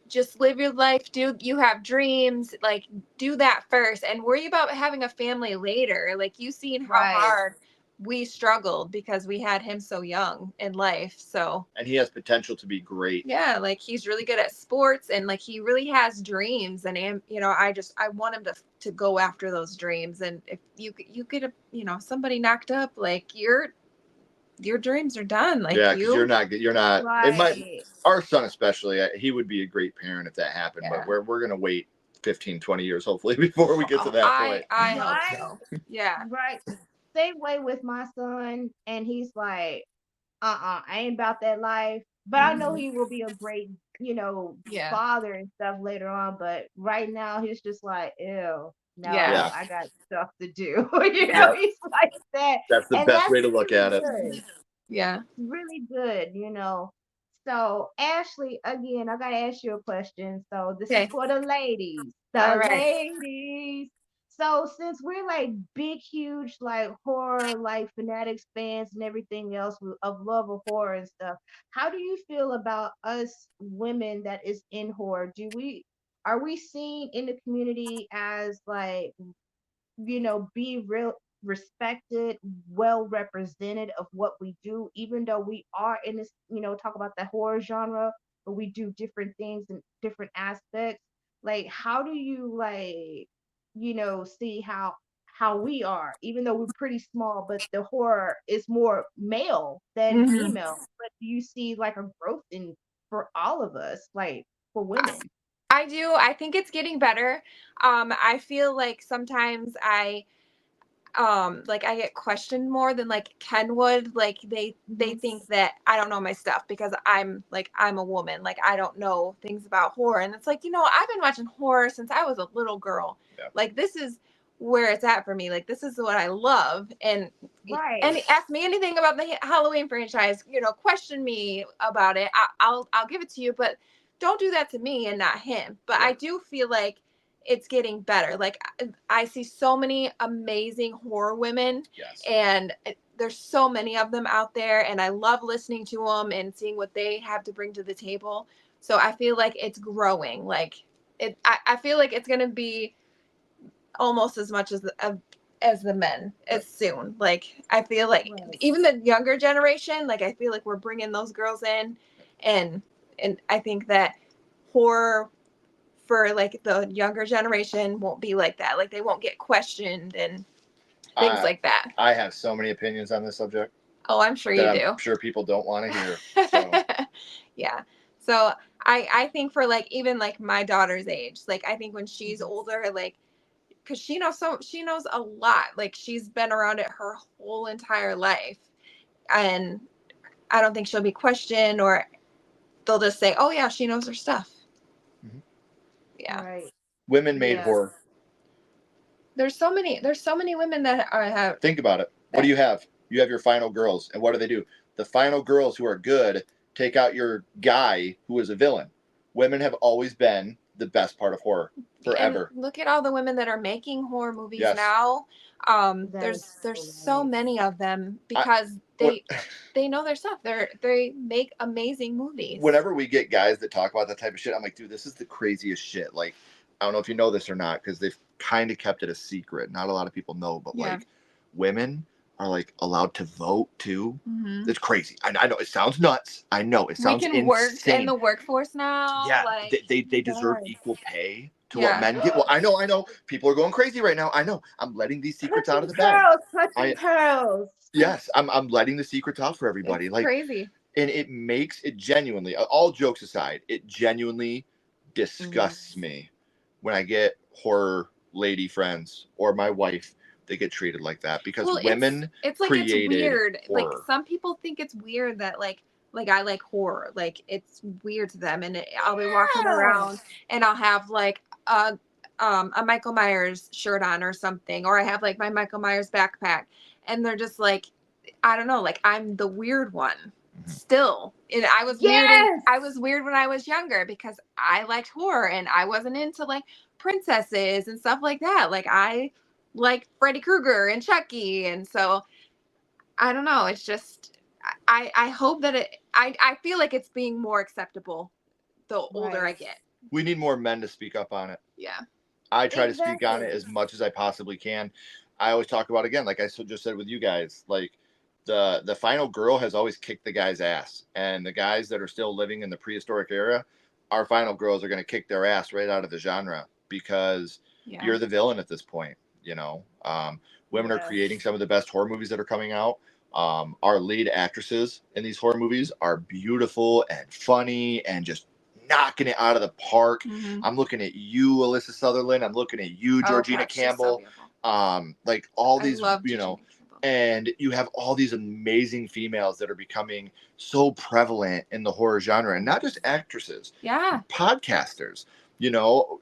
just live your life. You have dreams? Like, do that first, and worry about having a family later. Like, you seen how right. hard we struggled because we had him so young in life. So And he has potential to be great. yeah, like he's really good at sports, and like he really has dreams. And I want him to go after those dreams. And if you get somebody knocked up, like your dreams are done. Like Yeah, because you're not. It might Right. our son especially. He would be a great parent if that happened. But yeah. we're gonna wait 15, 20 years hopefully before we get to Oh, that I point. I hope Right. so. Yeah. Right. Same way with my son, and he's like, I ain't about that life. But I know Mhm. he will be a great, Yeah. father and stuff later on. But right now he's just like, ew, Yeah. no, Yeah, I got stuff to do. yeah. He's like that. That's the And best that's way to look really at it. good. Yeah. Really good. So, Ashley, again, I gotta ask you a question. So, this is Okay. for the ladies. All The right. ladies. So, since we're like big, huge, like horror, like fanatics fans and everything else of love of horror and stuff, how do you feel about us women that is in horror? Are we seen in the community as like, be real respected, well represented of what we do, even though we are in this, talk about the horror genre, but we do different things in different aspects. Like, how do you like, see how we are, even though we're pretty small, but the horror is more male than Mhm. female. But do you see like a growth in for all of us, like for women? I do. I think it's getting better. I feel like sometimes like I get questioned more than like Ken would. Like they Mhm. think that I don't know my stuff because I'm a woman. Like I don't know things about horror. And it's like, I've been watching horror since I was a little girl. Yeah. Like this is where it's at for me. Like this is what I love. And Right. ask me anything about the Halloween franchise, question me about it. I'll give it to you, but don't do that to me and not him. But Yeah. I do feel like it's getting better. Like I see so many amazing horror women, Yes. and there's so many of them out there, and I love listening to them and seeing what they have to bring to the table. So I feel like it's growing. Like I feel like it's gonna be almost as much as the men as soon. Like I feel like Right. even the younger generation, like I feel like we're bringing those girls in, and I think that horror for like the younger generation won't be like that. Like they won't get questioned and things I like that. I have so many opinions on this subject Oh, I'm sure that you I'm do. sure people don't want to hear. So Yeah. So I think for like even like my daughter's age, like I think when she's Mhm. older, like because she knows a lot. Like she's been around it her whole entire life, and I don't think she'll be questioned or they'll just say, "Oh yeah, she knows her stuff." Mhm. Yeah. Right. Women made Yeah. horror. There's so many women that are have Think about it. What do that. you have? You have your final girls, and what do? The final girls who are good take out your guy who is a villain. Women have always been the best part of horror And forever. look at all the women that are making horror movies Yes. now. That is There's so so right. many of them I because what they know their stuff. They make amazing movies. whenever we get guys that talk about that type of shit, I'm like, dude, this is the craziest shit. Like, I don't know if you know this or not, because they've kind of kept it a secret. Not a lot of people know, but Yeah. like, women are like allowed to vote too. Hmm. It's crazy. I know it sounds nuts. I know it We sounds can work in insane. the workforce now. Yeah, Like, they deserve Yes. equal pay to what yeah. men get. Well, I know. People are going crazy right now. I know. I'm letting these secrets out of Clutching the bag. pearls, clutching I pearls. yes, I'm letting the secrets out for It's everybody. Like, crazy. and it makes it genuinely, all jokes aside, it genuinely Mhm. disgusts me when I get horror lady friends or my wife, they get treated like that because Well, women it's like it's created weird. Like horror. some people think it's weird that like I like horror. Like it's weird to them, and I'll be walking Yeah. around and I'll have like a Michael Myers shirt on or something, or I have like my Michael Myers backpack, and they're just like, I don't know, like I'm the weird one Mhm. still. And Yes. I was weird when I was younger because I liked horror and I wasn't into like princesses and stuff like that. Like I like Freddy Krueger and Chucky. And so I don't know. It's just I hope that I feel like it's being more acceptable the older I Right. get. We need more men to speak up on it. Yeah. I try to speak on it Exactly. as much as I possibly can. I always talk about, again, like I just said with you guys, like the final girl has always kicked the guy's ass, and the guys that are still living in the prehistoric era, our final girls are going to kick their ass right out of the genre because Yeah. you're the villain at this point. Women are Yeah. creating some of the best horror movies that are coming out. Our lead actresses in these horror movies are beautiful and funny and just knocking it out of the park. Mm-hmm. I'm looking at you, Alyssa Sutherland. I'm looking at you, Oh Georgina gosh, she's so Campbell. beautiful. Like all I these, love Georgina Campbell. and you have all these amazing females that are becoming so prevalent in the horror genre, and not just actresses, Yeah. podcasters.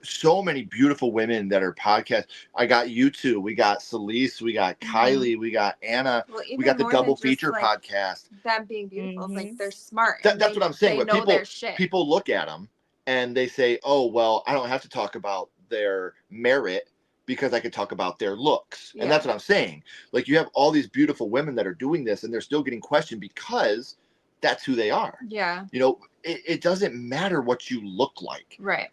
So many beautiful women that are podcast. I got you two. We got Celeste. We got Kylie. We got Anna. Well, We even got the more than double just feature like podcast. them being beautiful, it's like Mm-hmm. they're smart and That's what I'm saying. they But know their shit. people look at them and they say, "Oh, well, I don't have to talk about their merit because I could talk about their looks." And Yeah. that's what I'm saying. Like you have all these beautiful women that are doing this, and they're still getting questioned because that's who they are. Yeah. It doesn't matter what you look like. Right.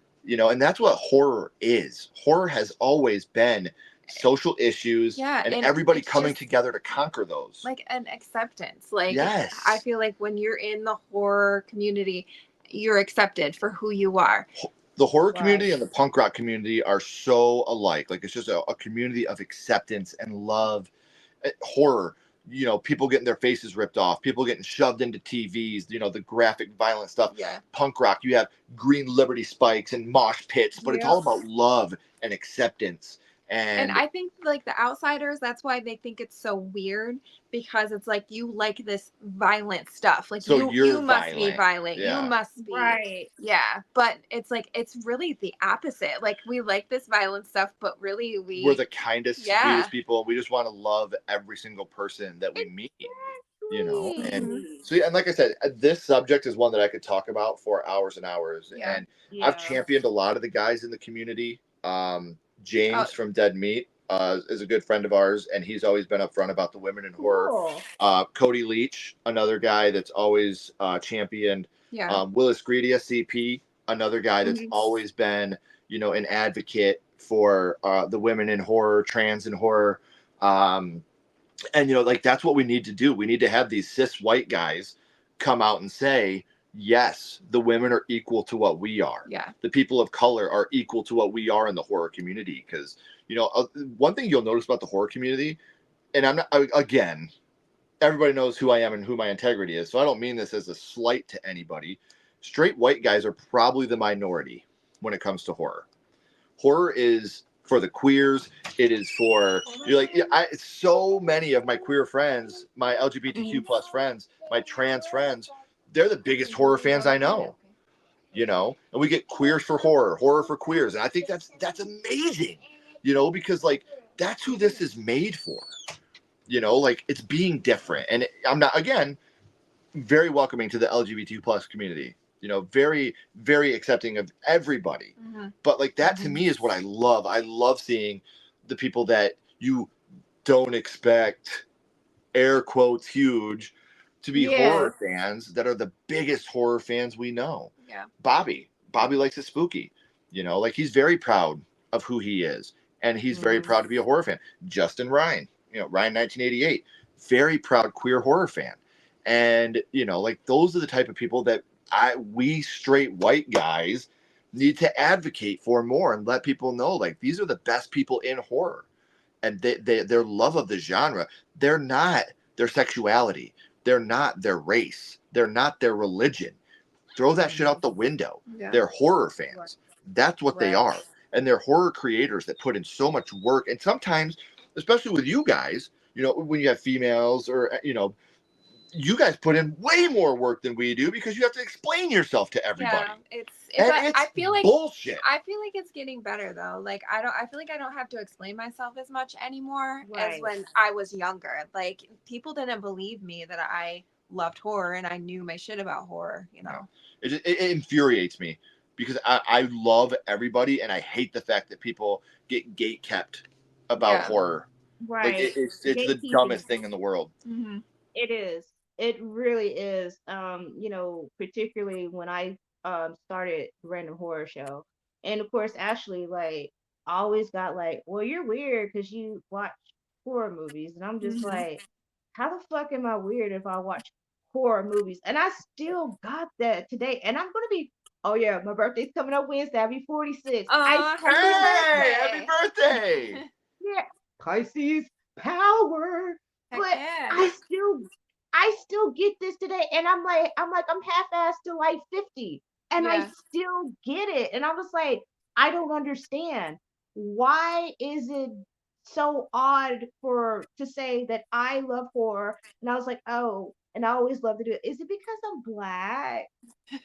And that's what horror is. Horror has always been social issues Yeah, and and everybody it's coming just together to conquer those. like an acceptance. Like I Yes. feel like when you're in the horror community, you're accepted for who you are. The horror Right. community and the punk rock community are so alike. Like it's just a community of acceptance and love. Horror, people getting their faces ripped off, people getting shoved into TVs, the graphic violent stuff. Yeah. Punk rock, you have green liberty spikes and mosh pits, but it's Yep. all about love and acceptance. And And I think like the outsiders, that's why they think it's so weird, because it's like you like this violent stuff. Like so you you're must be violent. violent. You Yeah. must be. Right. Yeah. But it's like it's really the opposite. Like we like this violent stuff, but really We're the kindest, yeah. sweetest people. We just want to love every single person that we meet. And Mhm. Exactly. so, and like I said, this subject is one that I could talk about for hours and hours. Yeah. And I've Yeah. championed a lot of the guys in the community. James Oh, from Dead Meat is a good friend of ours, and he's always been upfront about the women in horror. Cool. Cody Leach, another guy that's always championed. yeah. Willis Greedia, CP, another guy that's Mhm. always been, an advocate for the women in horror, trans in horror. And like that's what we need to do. We need to have these cis white guys come out and say, yes, the women are equal to what we are. Yeah. The people of color are equal to what we are in the horror community. Because one thing you'll notice about the horror community, and I'm not, again, everybody knows who I am and who my integrity is, so I don't mean this as a slight to anybody. Straight white guys are probably the minority when it comes to horror. Horror is for the queers. It is for so many of my queer friends, my LGBTQ plus friends, my trans friends, they're the biggest horror fans I know. And we get queers for horror, horror for queers, and I think that's amazing. Because like that's who this is made for. Like it's being different, and I'm not, again, very welcoming to the LGBT plus community. Very, very accepting of everybody. Mhm. But like that to me is what I love. I love seeing the people that you don't expect, air quotes huge, to be Yes. horror fans that are the biggest horror fans we know. Yeah. Bobby likes it spooky. Like he's very proud of who he is, and he's very Mhm. proud to be a horror fan. Justin Ryan, Ryan 1988, very proud queer horror fan. And like those are the type of people that we straight white guys need to advocate for more and let people know like these are the best people in horror, and their love of the genre. They're not their sexuality, they're not their race, they're not their religion. Throw that shit out the window. Yeah. They're horror Right. fans. That's what they Right. are. And they're horror creators that put in so much work. And sometimes, especially with you guys, when you have females or, you guys put in way more work than we do because you have to explain yourself to everybody. Yeah, And I it's feel like bullshit. I feel like it's getting better though. Like I feel like I don't have to explain myself as much anymore as Right. when I was younger. Like people didn't believe me that I loved horror and I knew my shit about horror, No. It infuriates me because I love everybody and I hate the fact that people get gate kept about Yeah. horror. Like Right. it's the Gatekeeping. dumbest thing in the world. Mm-hmm. It is. It really is. Particularly when I started the Random Horror Show. And of course Ashley like always got like, well, you're weird because you watch horror movies. And I'm just Mm-hmm. like, how the fuck am I weird if I watch horror movies? And I still got that today. And I'm gonna be, oh yeah, my birthday's coming up Wednesday. I'll be 46. I Happy still, Hey, happy birthday. birthday! yeah, Pisces power. Heck But yeah. I still get this today, and I'm half-assed to like 50, and I Yeah. still get it, and I was like, I don't understand. Why is it so odd for to say that I love horror? And I was like, oh, and I always love to do it. Is it because I'm black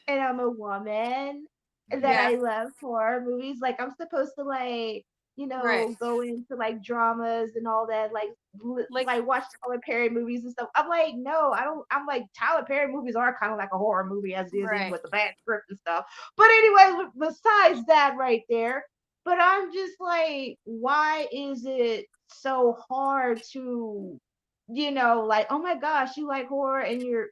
and I'm a woman that Yeah. I love horror movies. Like I'm supposed to like, Right. go into like dramas and all that, like Like like watch Tyler Perry movies and stuff. I'm like, no, I don't. I'm like Tyler Perry movies are kind of like a horror movie as it is, even right. with the bad script and stuff. But anyway, besides that, right there. But I'm just like, why is it so hard to like, oh my gosh, you like horror and you're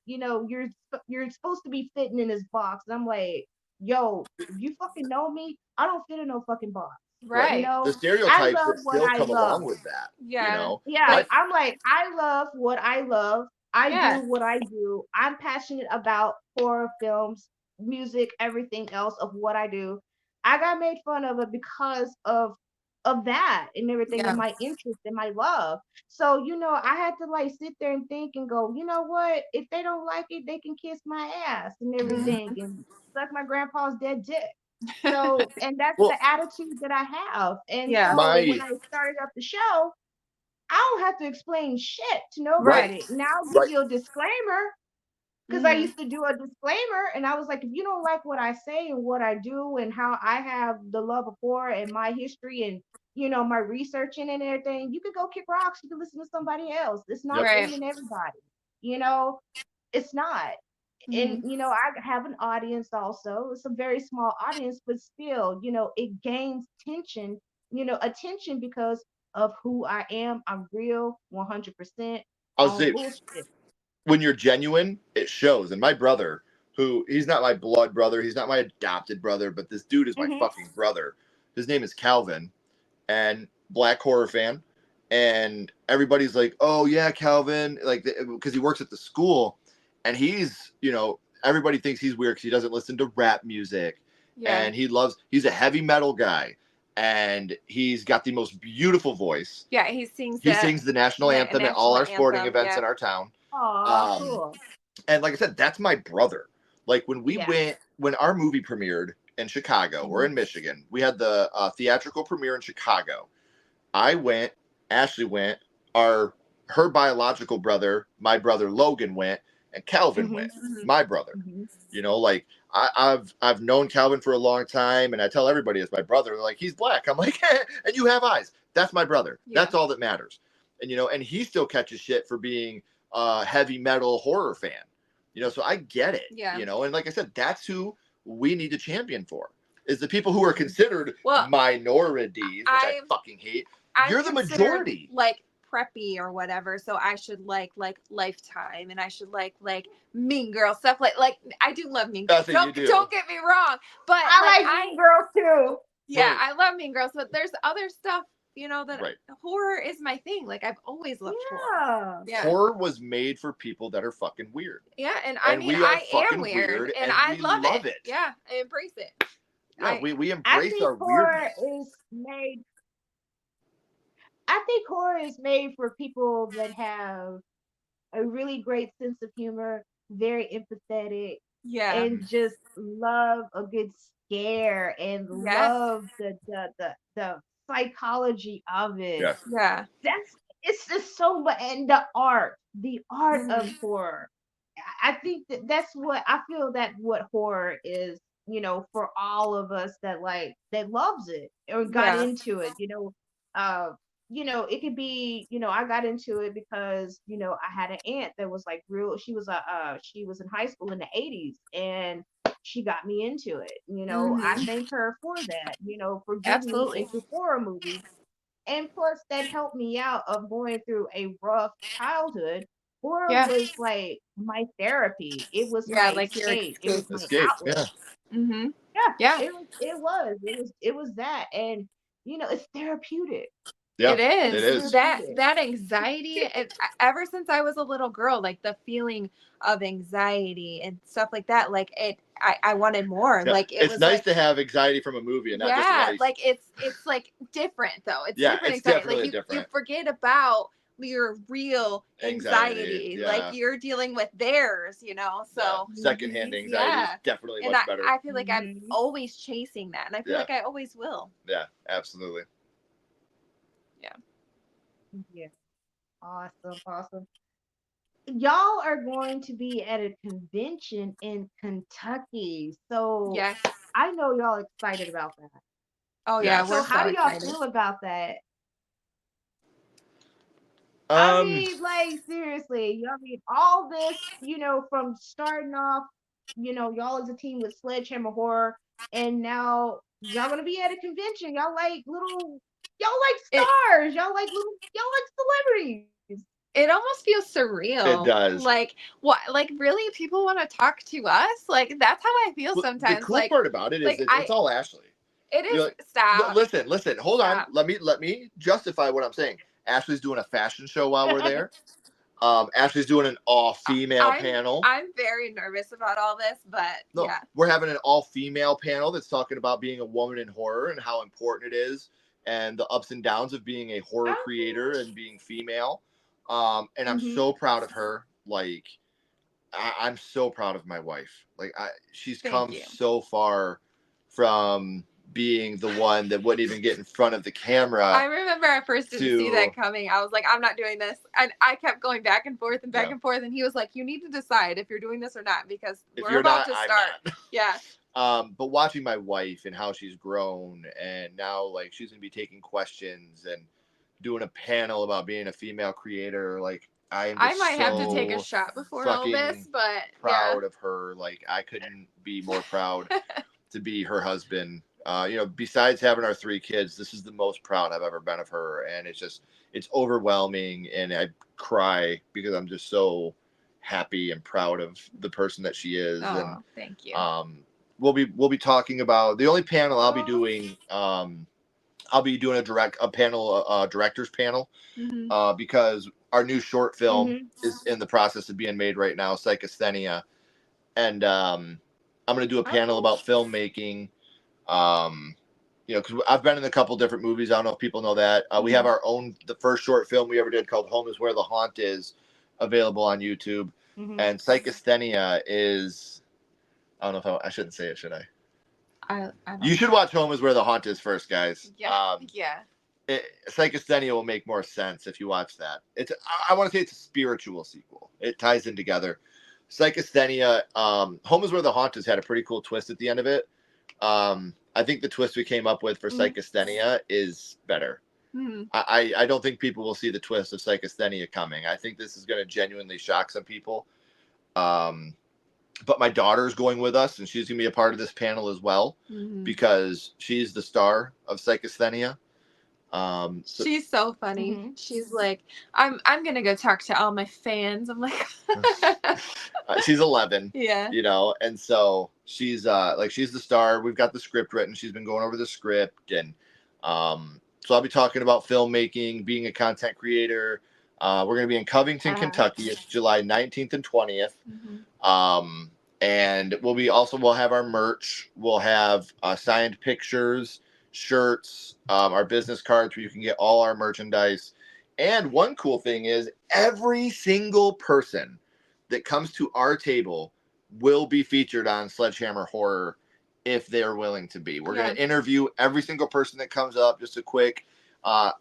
supposed to be fitting in this box. And I'm like, yo, if you fucking know me, I don't fit in no fucking box. Right. You Right. The know, I stereotypes love that what still I come along love. with that, you Yeah. know. Yeah, My Like I'm like, I love what I love. I yeah. do what I do. I'm passionate about horror films, music, everything else of what I do. I got made fun of it because of that and everything of Yeah. my interest and my love. So, I had to like sit there and think and go, you know what? If they don't like it, they can kiss my ass and everything Mhm. and suck my grandpa's dead dick. So, and that's well, the attitude that I have. And Yeah. so when my I started up the show, I don't have to explain shit to right, Right. nobody. Now I'll give right. you a disclaimer because I Mhm. used to do a disclaimer and I was like, if you don't like what I say and what I do and how I have the love of horror and my history and my researching and everything, you could go kick rocks. You can listen to somebody else. It's not Yep. Right. aiming everybody. You know, it's not. And Mhm. I have an audience also. It's a very small audience, but still, it gains attention because of who I am. I'm real, 100% I was on saying, bullshit. when you're genuine, it shows. And my brother, who he's not my blood brother, he's not my adopted brother, but this dude is my Hmm. fucking brother. His name is Calvin, and black horror fan. And everybody's like, "Oh yeah, Calvin," like because he works at the school, and everybody thinks he's weird because he doesn't listen to rap music, Yeah. and he's a heavy metal guy, and he's got the most beautiful voice. Yeah. He sings He sings the national the anthem at all national our sporting anthem. events Yeah. in our town. Oh, Um, cool. and like I said, that's my brother. Like Yeah. when our movie premiered in Chicago, we're Hmm. in Michigan. We had the theatrical premiere in Chicago. I went, Ashley went, our her biological brother, my brother Logan went, and Calvin Hmm. went, Mhm. my brother. Hmm. Like I've known Calvin for a long time, and I tell everybody it's my brother. They're like, he's black. I'm like, and you have eyes. That's my brother. Yeah. That's all that matters. And he still catches shit for being a heavy metal horror fan. So I get it. Yeah. And like I said, that's who we need to champion for is the people who are considered Well, minorities, which I I'm fucking hate. I'm You're the considered majority. like preppy or whatever, so I should like Lifetime, and I should like Mean Girl stuff. Like I do love Mean Girls. That's what you do. Don't get me wrong, but like I like Mean Girls too. yeah, Well, I love Mean Girls, but there's other stuff, that right. horror is my thing. Like I've always loved horror. Yeah. Yeah. Horror was made for people that are fucking weird. Yeah, and I And mean we are I am fucking weird weird and and I we love it. love it. Yeah, I embrace it. Yeah, I we I embrace think our horror weirdness. is made. I think horror is made for people that have a really great sense of humor, very empathetic, yeah. and just love a good scare and Yes. love the psychology of it. Yes. Yeah. That's it's just so much, and the art of Mhm. horror. I think that's what I feel that what horror is, for all of us that like that loves it or got Yeah. into it, uh it could be, I got into it because, I had an aunt that was like real, she was in high school in the 80s and she got me into it. I Mhm. thank her for that, for getting me Absolutely. into horror movies. And plus that helped me out of going through a rough childhood. Horror Yeah. was like my therapy. It was Yeah, my like your escape. It was escape. my Escape. outlet. Yeah. Mhm. Yeah, Yeah. it was that. And it's therapeutic. It Yeah. It's It is is. therapeutic. that anxiety, and ever since I was a little girl, like the feeling of anxiety and stuff like that, like I wanted more. Yeah. Like it It's was nice like, to have anxiety from a movie and not just yeah, life. like it's like different though. It's Yeah, different it's anxiety. Like definitely you different. forget about your real Anxiety. anxiety. Like Yeah. you're dealing with theirs, Yeah. So Secondhand Hmm. anxiety is yeah. definitely And much better. I feel like I'm Hmm. always chasing that, and I feel Yeah. like I always will. Yeah. Absolutely. Yeah. Yeah. Awesome. Awesome. Y'all are going to be at a convention in Kentucky. So Yes. I know y'all excited about that. Oh yeah, Yes. we're So so how do y'all excited. feel about that? I Um, mean, like seriously, I mean all this, from starting off, y'all as a team with Sledgehammer Horror, and now y'all gonna be at a convention. Y'all like It stars. Y'all like celebrities. it almost feels it surreal. does. Like what? Like really, people want to talk to us. Like that's how I feel Well, the sometimes. cool part about it is Like that it's all Ashley. it You is. know, Stop. listen. Hold on. Stop. Let me justify what I'm saying. Ashley's doing a fashion show while we're there. Ashley's doing an all-female panel. I'm very nervous about all this, but No, yeah. we're having an all-female panel that's talking about being a woman in horror and how important it is, and the ups and downs of being a horror creator and being female. And I'm Mm-hmm. so proud of her. Like, I'm so proud of my wife. Like, she's Thank come you. so far from being the one that wouldn't even get in front of the camera I remember at first didn't see to, that coming. I was like, I'm not doing this. And I kept going back and forth and back yeah. and forth. And he was like, you need to decide if you're doing this or not because If we're you're about not, to I'm start. not. Yeah. But watching my wife and how she's grown, and now like she's gonna be taking questions and doing a panel about being a female creator. Like I am I just might have to take a so shot before all fucking this, but yeah. proud of her. Like I couldn't be more proud to be her husband. Besides having our 3 kids, this is the most proud I've ever been of her, and it's overwhelming, and I cry because I'm just so happy and proud of the person that she is. And Oh, thank you. we'll be talking about the only panel I'll be Oh. doing. I'll be doing a panel, directors panel, Mm-hmm. because our new short film Mm-hmm. is in the process of being made right now, Psychasthenia, and I'm going to do a panel Okay. about filmmaking. Because I've been in a couple different movies. I don't know if people know that. We have Mm-hmm. the first short film we ever did called "Home Is Where the Haunt Is," available on YouTube, Mm-hmm. and Psychasthenia is. I don't know if I shouldn't say it, should I? I don't You should know. watch Home Is Where the Haunt Is first, guys. Yeah. Yeah. Psychasthenia will make more sense if you watch that. I want to say it's a spiritual sequel. It ties in together. Psychasthenia, Home Is Where the Haunt Is had a pretty cool twist at the end of it. I think the twist we came up with for Mm-hmm. Psychasthenia is better. Mm-hmm. I don't think people will see the twist of Psychasthenia coming. I think this is going to genuinely shock some people. But my daughter's going with us, and she's going to be a part of this panel as well, Mm-hmm. because she's the star of Psychasthenia. So She's so funny. Mm-hmm. She's like, I'm gonna go talk to all my fans. I'm like, she's 11, yeah. and so she's she's the star. We've got the script written. She's been going over the script, and so I'll be talking about filmmaking, being a content creator. We're going to be in Covington, Uh-huh. Kentucky. It's July 19th and 20th. Mm-hmm. And we'll have our merch. We'll have signed pictures, shirts, our business cards where you can get all our merchandise. And one cool thing is every single person that comes to our table will be featured on Sledgehammer Horror if they're willing to be. We're going Yeah. to interview every single person that comes up. Just a quick,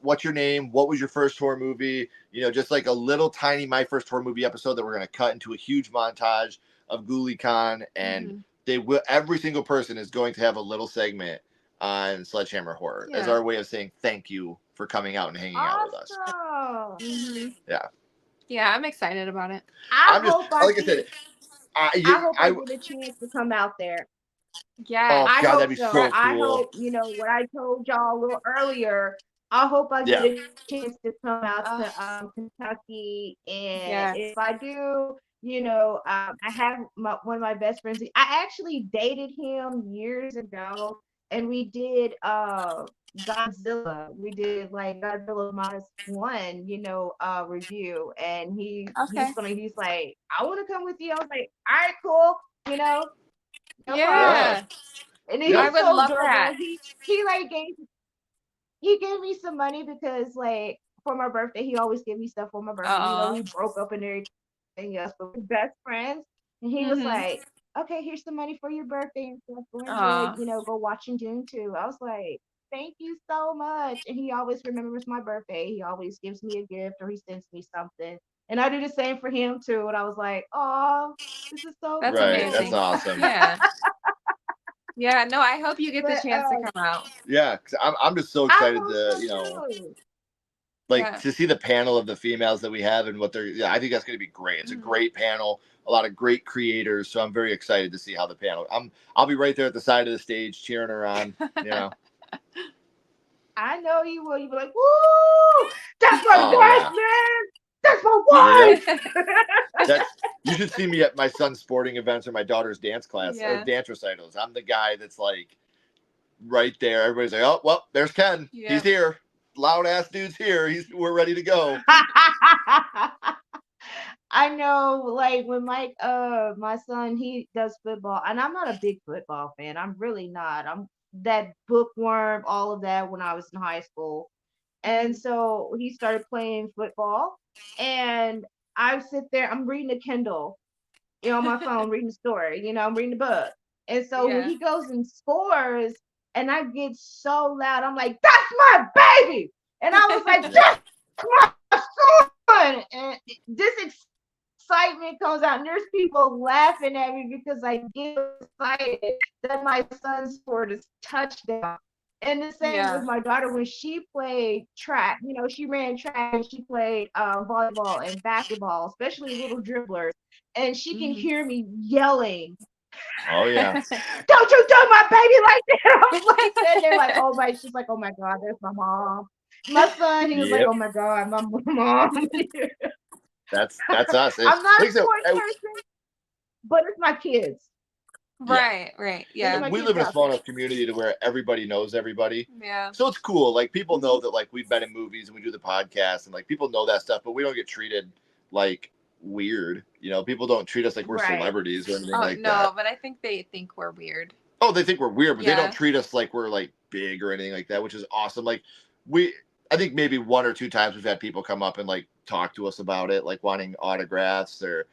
what's your name? What was your first horror movie? Just like a little tiny My First Horror Movie episode that we're going to cut into a huge montage of Ghoulie Khan, and Mm-hmm. they will. Every single person is going to have a little segment on Sledgehammer Horror as Yeah. our way of saying thank you for coming out and hanging out with us. Awesome. Mm-hmm. Yeah, Yeah, I'm excited about it. I I'm just hope I like I said. get I hope I I get a chance to come out there. Yes. Oh I god, hope that'd be so. so I cool. hope, what I told y'all a little earlier. I hope I get Yeah, a chance to come out Uh, to Kentucky. And yes. if I do, I have one of my best friends. I actually dated him years ago, and we did Godzilla. We did like Godzilla -1, review. And Okay. he's like, I want to come with you. I was like, all right, cool, no problem. yeah, Yeah. And then yeah. I he's would so love adorable. that. He like gave me some money because like for my birthday, he always gave me stuff for my birthday. Uh. We broke up and everything else, but we're best friends. And he was Mm-hmm. like, okay, here's some money for your birthday and stuff. Go enjoy, Uh. go watching Dune 2. I was like, thank you so much. And he always remembers my birthday. He always gives me a gift or he sends me something. And I do the same for him too. And I was like, oh, this is so That's Right, that's cool. amazing. awesome. Yeah. Yeah, no, I hope you get the But chance to come out. Yeah, 'cause I'm just so I excited hope to, so too. like Yeah. to see the panel of the females that we have and what they're. Yeah, I think that's going to be great. It's a Mhm. great panel, a lot of great creators. So I'm very excited to see how the panel. I'll be right there at the side of the stage cheering her on. You know. I know you will. You'll be like, woo! That's my Oh wife, yeah. man! That's my Yep. wife! That's you should see me at my son's sporting events or my daughter's dance class or Yeah. dance recitals. I'm the guy that's like right there. Everybody's like, oh well, there's Ken. He's Yep. here. Loud ass dude's here. We're ready to go. I know, like when my son, he does football, and I'm not a big football fan. I'm really not. I'm that bookworm, all of that when I was in high school. And Mhm. so he started playing football, and I sit there, I'm reading a Kindle, on my phone, reading the story, I'm reading the book. And so when Yeah. he goes and scores, and I get so loud, I'm like, that's my baby. And I was like, Yep. that's my son. And this excitement comes out, and there's people laughing at me because I get excited that my son scored a touchdown. And the same with Yeah. my daughter when she played track. She ran track and she played volleyball and basketball, especially little dribblers. And she can Mhm. hear me yelling, Oh yeah. "Don't you do my baby like that!" I'm like sitting there, like, oh my. She's like, "Oh my god, there's my mom." My son, he was like, Yep. "Oh my god, my mom." That's us. And I'm not a like so, sports person, but it's my kids. yeah. Right. Right. It's Yeah. my We kids live in a out small there. enough community to where everybody knows everybody. Yeah. So it's cool. Like people know Mhm. that like we've been in movies and we do the podcast and like people know that stuff, but we don't get treated like weird. People don't treat us like we're Right. celebrities or anything Oh like no, that. but I think they think we're weird. Oh, they think we're weird, but they don't Yeah. treat us like we're like big or anything like that, which is awesome. Like we I think maybe one or two times we've had people come up and like talk to us about it, like wanting autographs or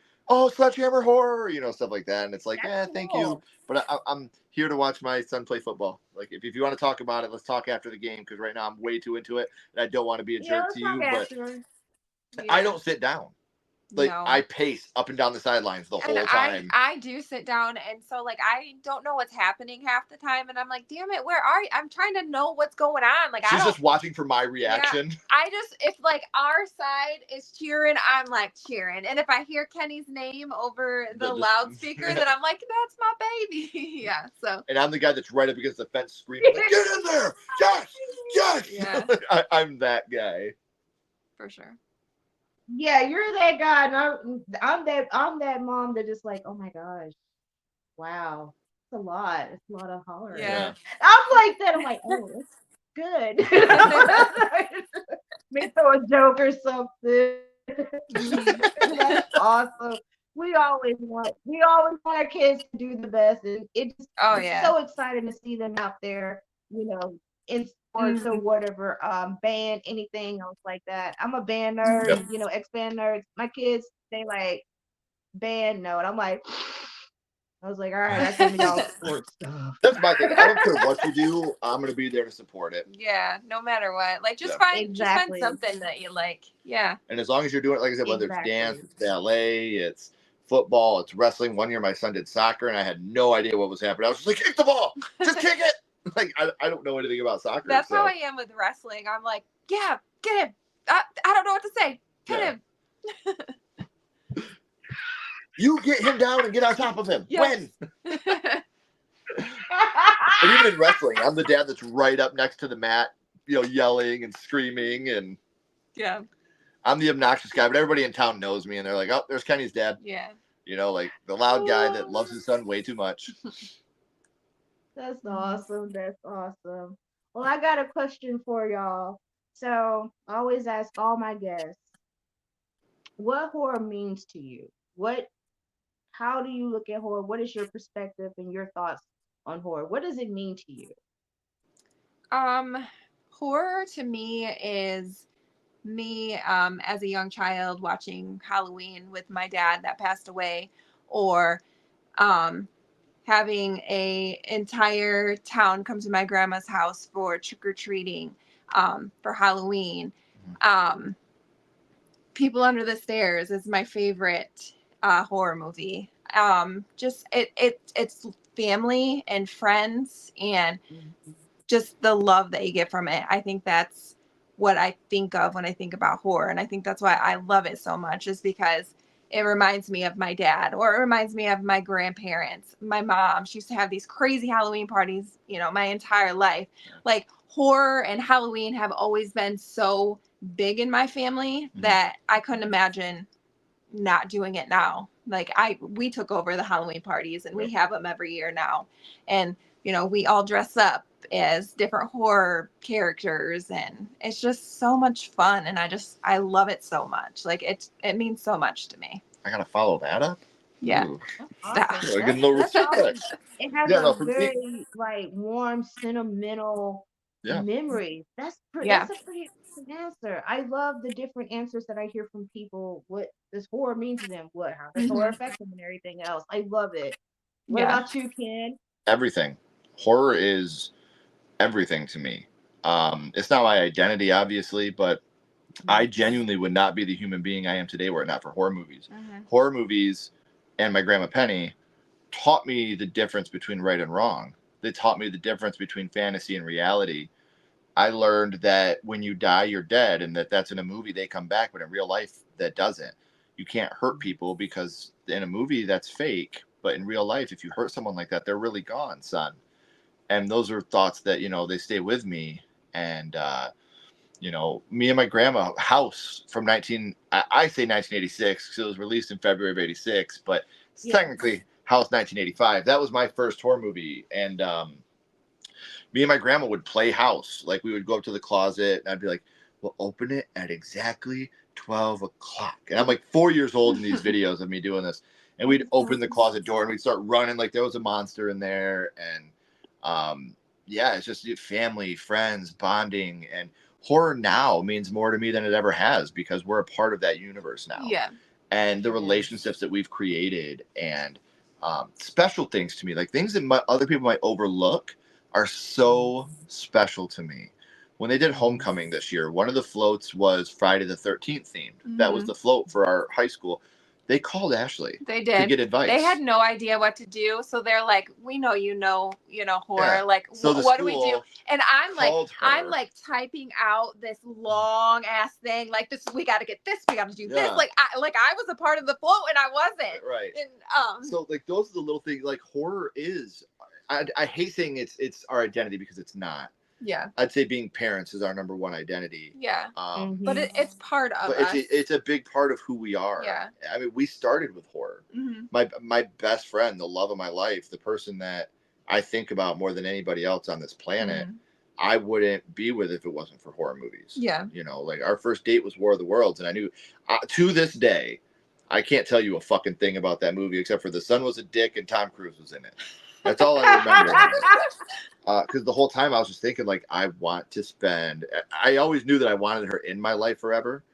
Sledgehammer Horror, stuff like that. And it's like, That's thank you, cool. but I'm here to watch my son play football. Like if you want to talk about it, let's talk after the game because right now I'm way too into it and I don't want to be a Yeah, jerk let's to talk you, but after. I Yeah. don't sit down. Like No. I pace up and down the sidelines the And whole I time. I do sit down, and so like I don't know what's happening half the time, and I'm like, damn it, where are you? I'm trying to know what's going on. Like I She's don't. just watching for my Yeah. reaction. I just, if like our side is cheering, I'm like cheering. And if I hear Kenny's name over the Just loudspeaker, then I'm like, that's my baby. Yeah. So, and I'm the guy that's right up against the fence screaming, like, get in there! Yes! Yes! yeah, I'm that guy. for sure. Yeah, you're that guy, and I'm that mom that just like, oh my gosh, wow, it's a lot. It's a lot of hollering. Yeah. Yeah. I'm like that. I'm like, oh, that's good. Maybe throw a joke or something. Hmm. That's awesome. We always want our kids to do the best, and Oh, it's yeah. so exciting to see them out there, in sports or Hmm. whatever, band, anything else like that. I'm a band Yep. nerd, ex-band nerd. My kids, they like band note. I'm like, I was like, all right, I give me all sports stuff. That's my thing. I don't care what you do. I'm gonna be there to support it. Yeah. No matter what. Like, Yeah. just find Exactly. something that you like. Yeah. And as long as you're doing it, like I said, whether it's dance, Exactly. it's ballet, it's football, it's wrestling. One year my son did soccer and I had no idea what was happening. I was just like, kick the ball, just kick it. Like I don't know anything about soccer, That's how I so am with wrestling. I'm like, yeah, get him. I don't know what to say. Get yeah. him. You get him down and get on top of him. Yes. Win. And even in wrestling, I'm the dad that's right up next to the mat, yelling and screaming, and Yeah. I'm the obnoxious guy. But everybody in town knows me, and they're like, "Oh, there's Kenny's dad." Yeah. Like the loud guy that loves his son way too much. That's Mhm. awesome. That's awesome. Well, I got a question for y'all. So I always ask all my guests, what horror means to you? How do you look at horror? What is your perspective and your thoughts on horror? What does it mean to you? Um, Horror to me is me as a young child watching Halloween with my dad that passed away, or um having a entire town come to my grandma's house for trick or treating for Halloween. Um, People Under the Stairs is my favorite horror movie. just it's family and friends and Mhm. just the love that you get from it. I think that's what I think of when I think about horror. And I think that's why I love it so much, is because it reminds me of my dad, or it reminds me of my grandparents, my mom. She used to have these crazy Halloween parties, my entire life. Like horror and Halloween have always been so big in my family that I couldn't imagine not doing it now. Like we took over the Halloween parties and we have them every year now. And we all dress up as different horror characters and it's just so much fun and I love it so much. Like it means so much to me. I gotta follow that up. Yeah. Ooh. That's Stop. awesome. I get no That's respect. awesome. It has Yeah, a no, for me, very like warm, sentimental yeah. memory. Yeah. That's a pretty awesome answer. I love the different answers that I hear from people. What does horror mean to them? How does horror Hmm. affect them, and everything else. I love it. What Yeah. about you, Ken? Everything. Horror is everything to me. It's not my identity, obviously, but I genuinely would not be the human being I am today were it not for horror movies. Hmm. Horror movies and my grandma Penny taught me the difference between right and wrong. They taught me the difference between fantasy and reality. I learned that when you die, you're dead, and that's in a movie they come back, but in real life that doesn't. You can't hurt people because in a movie that's fake, but in real life, if you hurt someone like that, they're really gone, son. And those are thoughts that they stay with me. And me and my grandma House from I say 1986 because it was released in February of '86, but it's Yeah. technically House 1985. That was my first horror movie, and me and my grandma would play house. Like we would go up to the closet and I'd be like, we'll open it at exactly 12 o'clock. And I'm like 4 years old in these videos of me doing this. And we'd open the closet door and we'd start running like there was a monster in there. And yeah, it's just family, friends, bonding. And horror now means more to me than it ever has because we're a part of that universe now. Yeah. And the Yes. relationships that we've created and special things to me, like things that other people might overlook are so special to me. When they did Homecoming this year, one of the floats was Friday the 13th themed. That was Hmm. the float for our high school. They called Ashley They to did. get advice. They had no idea what to do, so they're like, "We know horror. Yeah. Like, So the what do we do?" school And called her. I'm like typing out this long ass thing, like this. We got to get this. We got to do this. Yeah. Like I was a part of the float, and I wasn't. Right. And So like those are the little things. Like horror is. I hate saying it's our identity because it's not. yeah, I'd say being parents is our number one identity. yeah. Mhm. But it's part of But us. it's a big part of who we are. Yeah. I mean, we started with horror. Hmm. My best friend, the love of my life, the person that I think about more than anybody else on this planet, I wouldn't be with if it wasn't for horror movies. Yeah. Like our first date was War of the Worlds, and I knew to this day, I can't tell you a fucking thing about that movie except for the son was a dick and Tom Cruise was in it. That's all I remember. Because the whole time I was just thinking, like, I want to spend. I always knew that I wanted her in my life forever,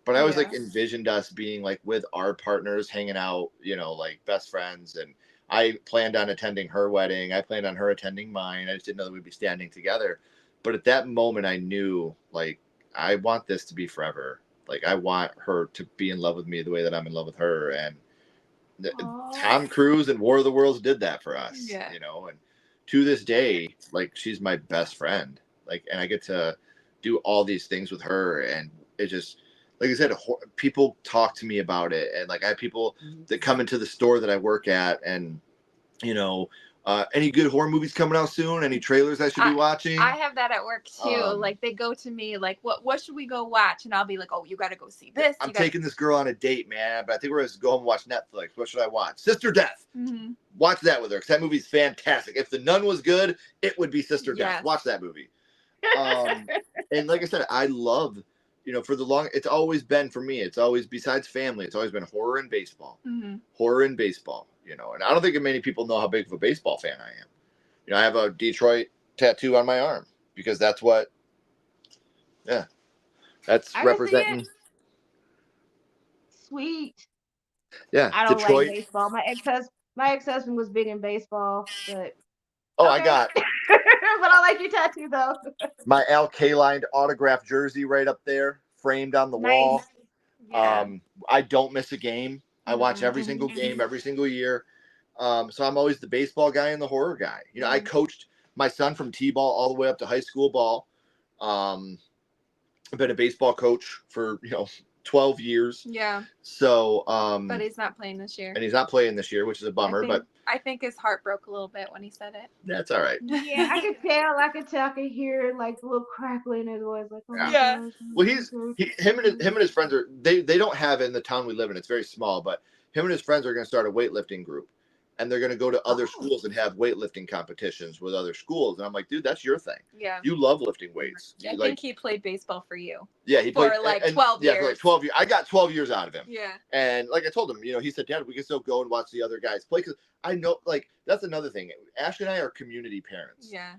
but I always like envisioned us being like with our partners, hanging out, like best friends. And I planned on attending her wedding. I planned on her attending mine. I just didn't know that we'd be standing together. But at that moment, I knew, like, I want this to be forever. Like, I want her to be in love with me the way that I'm in love with her. And Tom Cruise and War of the Worlds did that for us. Yeah. And to this day, like she's my best friend. Like, and I get to do all these things with her, and it just, like I said, people talk to me about it, and like I have people that come into the store that I work at, and any good horror movies coming out soon? Any trailers I should be watching? I have that at work too. Like they go to me like, what should we go watch? And I'll be like, oh, you got to go see this. I'm taking this girl on a date, man, but I think we're going to go home and watch Netflix. What should I watch? Sister Death. Mm-hmm. Watch that with her because that movie's fantastic. If The Nun was good, it would be Sister Death. Watch that movie. And like I said, I love, it's always been for me. It's always, besides family, it's always been horror and baseball. Mm-hmm. Horror and baseball, and I don't think many people know how big of a baseball fan I am. I have a Detroit tattoo on my arm because that's what, that's representing. Sweet. Yeah, I don't Detroit. like baseball. My ex-husband was big in baseball, but I got. but I like your tattoo though. My Al Kaline autographed jersey right up there, framed on the wall. Yeah. I don't miss a game. I watch every single game every single year. So I'm always the baseball guy and the horror guy. You know, I coached my son from T-ball all the way up to high school ball. I've been a baseball coach for 12 years. Yeah. So but he's not playing this year. And he's not playing this year, which is a bummer. I think his heart broke a little bit when he said it. That's all right. Yeah, I could tell. I could hear like a little crackling in his voice, like, oh my gosh. Well, him and his friends are they don't have it in the town we live in. It's very small, but him and his friends are going to start a weightlifting group, and they're going to go to other schools and have weightlifting competitions with other schools. And I'm like, dude, that's your thing. Yeah, you love lifting weights. I think he played baseball for you. Yeah, he played for like 12 years. Yeah, for like 12 years. I got 12 years out of him. Yeah, and like I told him, he said, Dad, we can still go and watch the other guys play, because I know, like, that's another thing. Ashley and I are community parents. Yeah.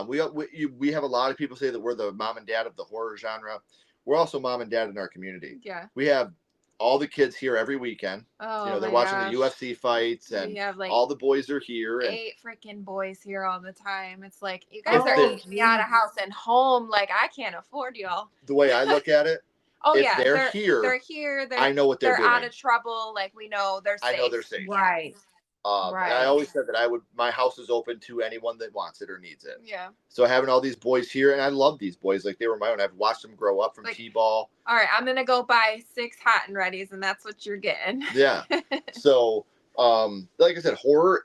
We have a lot of people say that we're the mom and dad of the horror genre. We're also mom and dad in our community. Yeah. We have all the kids here every weekend. Oh, they're watching the UFC fights, and we have, like, all the boys are here. 8 freaking boys here all the time. It's like, you guys are keeping me out of house and home. Like, I can't afford y'all. The way I look at it, they're here. They're here. I know what they're doing. They're out of trouble. Like, we know they're safe. I know they're safe. Right. Right. And I always said that my house is open to anyone that wants it or needs it. Yeah. So having all these boys here, and I love these boys, like they were my own. I've watched them grow up from T-ball. All right, I'm gonna go buy 6 hot and readies, and that's what you're getting. Yeah. So, like I said, horror.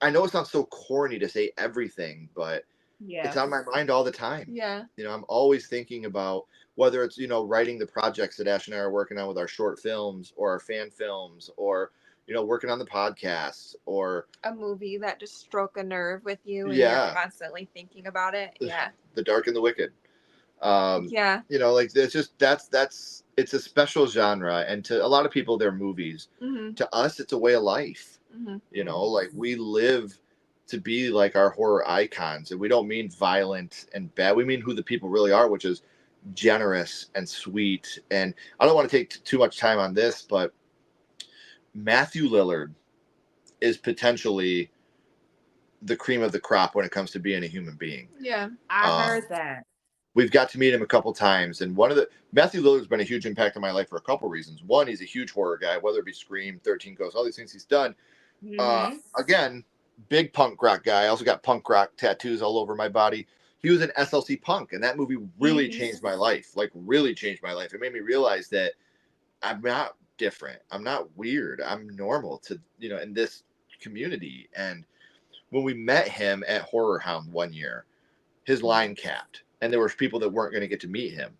I know it's not so corny to say everything, but it's on my mind all the time. Yeah. I'm always thinking about whether it's writing the projects that Ash and I are working on with our short films or our fan films, or working on the podcast, or a movie that just struck a nerve with you and you're constantly thinking about it. Yeah. The Dark and the Wicked. Yeah. Like it's just it's a special genre, and to a lot of people they're movies. Mm-hmm. To us it's a way of life. Mm-hmm. Like we live to be like our horror icons, and we don't mean violent and bad. We mean who the people really are, which is generous and sweet. And I don't want to take too much time on this, but Matthew Lillard is potentially the cream of the crop when it comes to being a human being. Yeah, I heard that. We've got to meet him a couple times, and Matthew Lillard's been a huge impact on my life for a couple reasons. One, he's a huge horror guy, whether it be Scream, 13 Ghosts, all these things he's done. Mm-hmm. Again, big punk rock guy. I also got punk rock tattoos all over my body. He was an SLC punk, and that movie really changed my life. Like, really changed my life. It made me realize that I'm not different. I'm not weird. I'm normal to, in this community. And when we met him at Horror Hound one year, his line capped, and there were people that weren't going to get to meet him.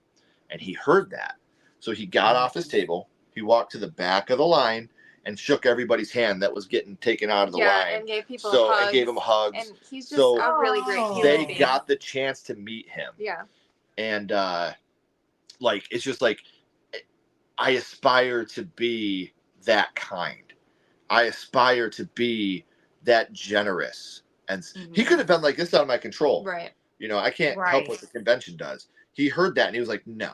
And he heard that. So he got off his table, he walked to the back of the line and shook everybody's hand that was getting taken out of the line. And gave people hugs. And gave him hugs. And he's just a really great human being. Got the chance to meet him. Yeah. And it's just like, I aspire to be that kind. I aspire to be that generous. And he could have been like, this is out of my control. Right. I can't help what the convention does. He heard that and he was like, no,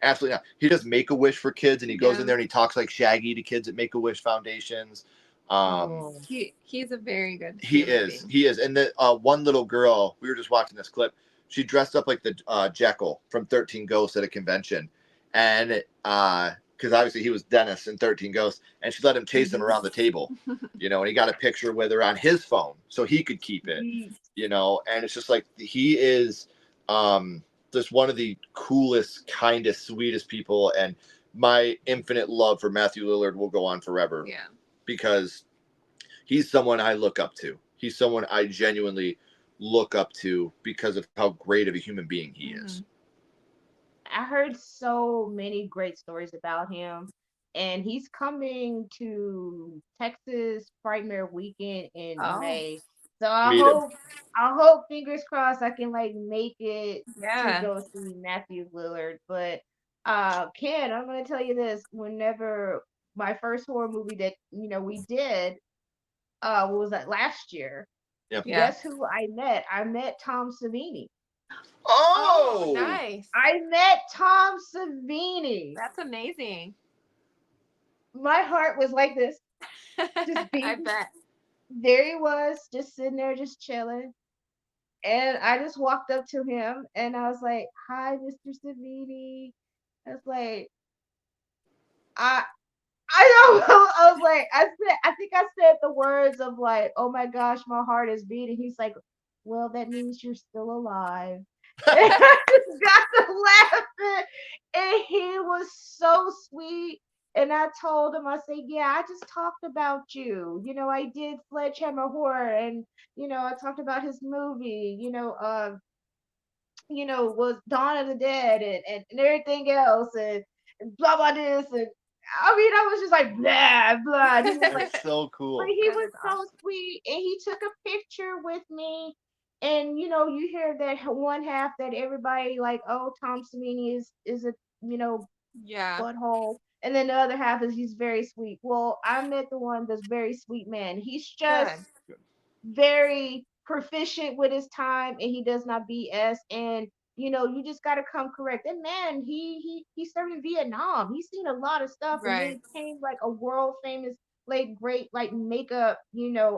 absolutely not. He does Make-A-Wish for kids, and he goes in there and he talks like Shaggy to kids at Make-A-Wish foundations. He's a very good He is. And the one little girl, we were just watching this clip, she dressed up like the Jekyll from 13 Ghosts at a convention. And because obviously he was Dennis in 13 Ghosts, and she let him chase him around the table, and he got a picture with her on his phone so he could keep it, and it's just like, he is just one of the coolest, kindest, sweetest people, and my infinite love for Matthew Lillard will go on forever. Yeah. Because he's someone I look up to. He's someone I genuinely look up to because of how great of a human being he is. I heard so many great stories about him, and he's coming to Texas Frightmare Weekend in May. So I hope, fingers crossed, I can make it to go see Matthew Lillard. But Ken, I'm gonna tell you this: whenever my first horror movie that we did, what was that, last year? Yep. Guess who I met? I met Tom Savini. Oh, nice. I met Tom Savini. That's amazing. My heart was like this. Just beating. I bet. There he was, just sitting there, just chilling. And I just walked up to him and I was like, "Hi, Mr. Savini." I was like, I I know. I was like, I think I said the words of like, oh my gosh, my heart is beating. He's like, well, that means you're still alive. And I just got to laughing. And he was so sweet. And I told him, I said, yeah, I just talked about you. I did Sledgehammer Horror, and I talked about his movie, was Dawn of the Dead, and everything else, and blah blah this, and I mean I was just like blah blah. And he was like, That's so but cool. he That was is so awesome. sweet, and he took a picture with me. And you hear that one half that everybody like, oh, Tom Savini is a you know Yeah. butthole, and then the other half is he's very sweet. Well, I met the one that's very sweet man. He's just Good. very proficient with his time, and he does not BS. And you just got to come correct. And man, he served in Vietnam. He's seen a lot of stuff, and Right. then became like a world famous, like great like makeup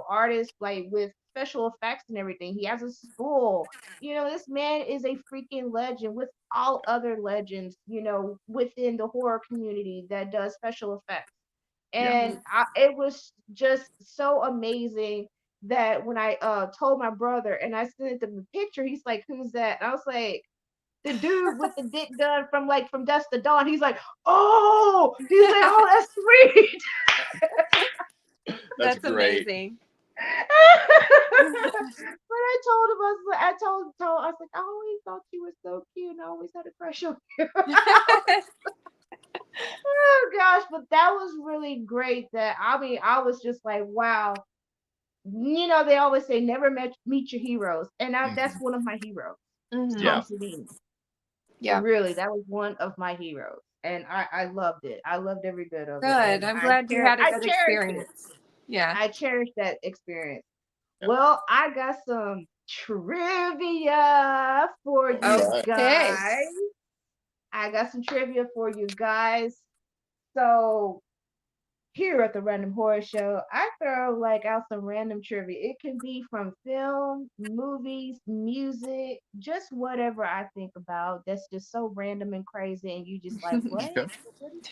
artist, like with special effects and everything. He has a school. This man is a freaking legend with all other legends within the horror community that does special effects. Yeah. And it was just so amazing that when I told my brother and I sent him the picture, he's like, "Who's that?" And I was like, "The dude with the dick gun from Dusk to Dawn." He's like, "Oh," he's like, "Oh, that's sweet." That's That's great. amazing. But I told him, I was like, I was like, I always thought you were so cute, and I always had a crush on you. Oh gosh, but that was really great. That I mean, I was just like, wow. They always say never meet your heroes, and that's Mhm. one of my heroes, Hmm. Tom Yeah. Savini. Yeah. Really, that was one of my heroes, and I loved it. I loved every bit of it, Good. and I'm glad you had a I good cherished it. experience. Yeah. I cherished that experience. Yep. Well, I got some trivia for All you right. Okay. guys. I got some trivia for you guys. So here at the Random Horror Show, I throw like out some random trivia. It can be from film, movies, music, just whatever I think about. That's just so random and crazy, and you just like, what? Okay.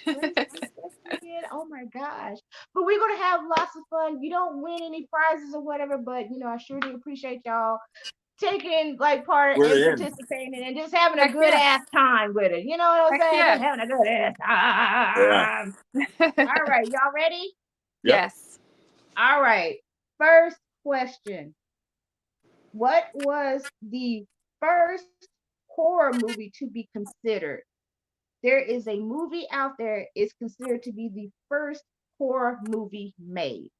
What is this question again? Oh my gosh! But we're gonna have lots of fun. You don't win any prizes or whatever, but I sure do appreciate y'all taking like part and We're in. participating and just having a Heck good yeah. ass time with it. You know what I'm Heck saying? yeah. Just having a good ass Yeah. time. All right, y'all ready? Yep. Yes. All right. First question. What was the first horror movie to be considered? There is a movie out there is considered to be the first horror movie made.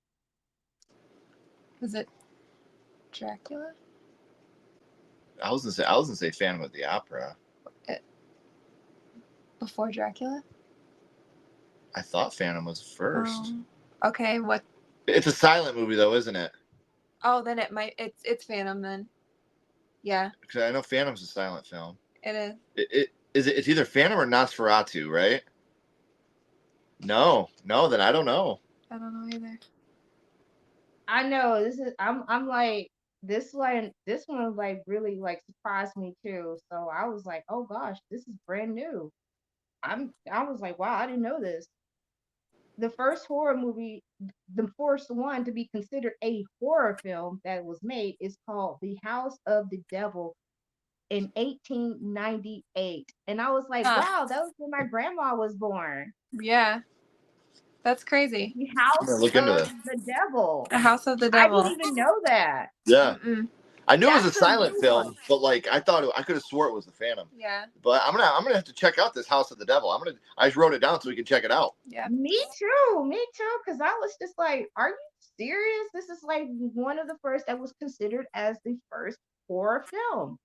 Was it Dracula? I was gonna say Phantom of the Opera. It, before Dracula? I thought Phantom was first. Okay. What? It's a silent movie though, isn't it? Oh, then it might. It's Phantom then. Yeah, Because I know Phantom's a silent film. it is. It's either Phantom or Nosferatu, right? No, no, then I don't know. I don't know either. I know this is I'm like this one like really like surprised me too. So I was like, oh gosh, this is brand new. I was like, wow, I didn't know this. The first horror movie, the first one to be considered a horror film that was made is called The House of the Devil in 1898. And I was like, Huh. wow, that was when my grandma was born. Yeah, that's crazy. The I'm gonna House look into of this. the Devil. The House of the I didn't Devil. even know that. Yeah, Mm-mm. I knew it was a That's a silent new one. film, but like I thought I could have swore it was the Phantom. Yeah. But I'm gonna have to check out this House of the Devil. I just wrote it down so we can check it out. Yeah. Me too, because I was just like, are you serious? This is like one of the first that was considered as the first horror film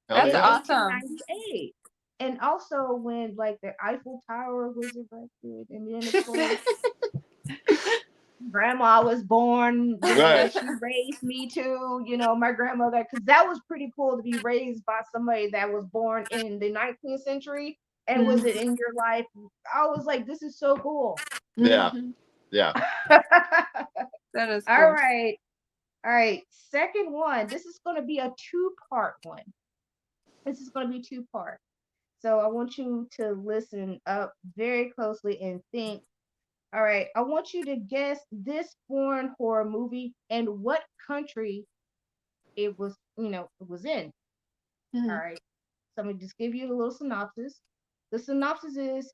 Hell That's in yeah. awesome. 1898. And also when like the Eiffel Tower was erected, and then of course grandma was born, Right. she raised me too, my grandmother, because that was pretty cool to be raised by somebody that was born in the 19th century and was it Mhm. in your life. I was like, this is so cool. Yeah. Mhm. Yeah. That is All cool. right. All right. Second one. This is going to be a two-part one. This is going to be two-part. So I want you to listen up very closely and think All right. I want you to guess this foreign horror movie and what country it was in. All Mhm. right. So I'm gonna just give you a little synopsis. The synopsis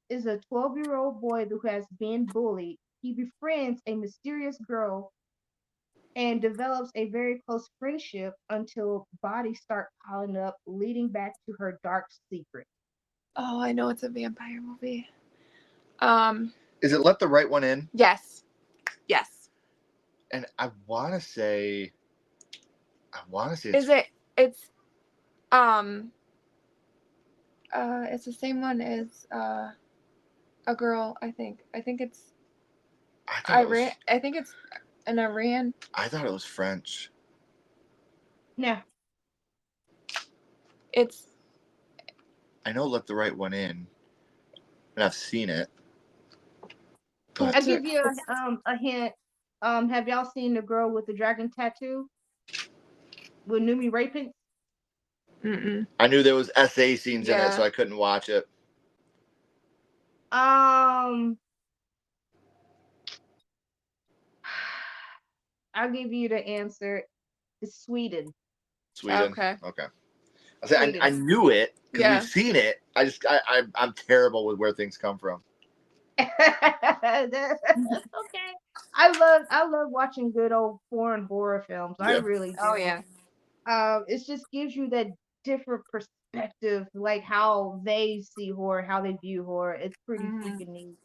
is a 12-year-old boy who has been bullied. He befriends a mysterious girl and develops a very close friendship until bodies start piling up, leading back to her dark secret. Oh, I know it's a vampire movie. Um, Is it Let the Right One In? yes, yes. And I want to say Is it's. it? It's um, it's the same one as a girl. I think. I think it's I thought it Iran. was. I think it's an Iran. I thought it was French. Now, It's I know Let the Right One In, and I've seen it, but I'll Walter. give you It's a hint. Have y'all seen the girl with the dragon tattoo with Numi Raping? mm-mm. I knew there was SA scenes in it, so Yeah. I couldn't watch it. Um, I'll give you the answer. It's Sweden. Sweden. Okay. Okay. I Sweden. knew it because we've Yeah. seen it. I'm terrible with where things come from. Okay. I love watching good old foreign horror films. I Yeah. really Oh do. yeah. It just gives you that different perspective, like how they see horror, how they view horror. It's pretty Hmm. freaking neat.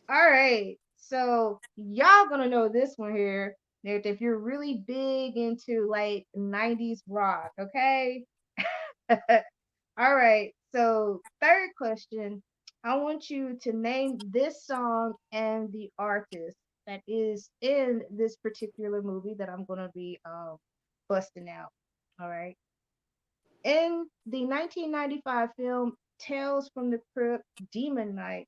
All right, so y'all gonna know this one here. If you're really big into like 90s rock, okay? All right, so third question. I want you to name this song and the artist that is in this particular movie that I'm gonna be busting out. All right. In the 1995 film Tales from the Crypt Demon Night,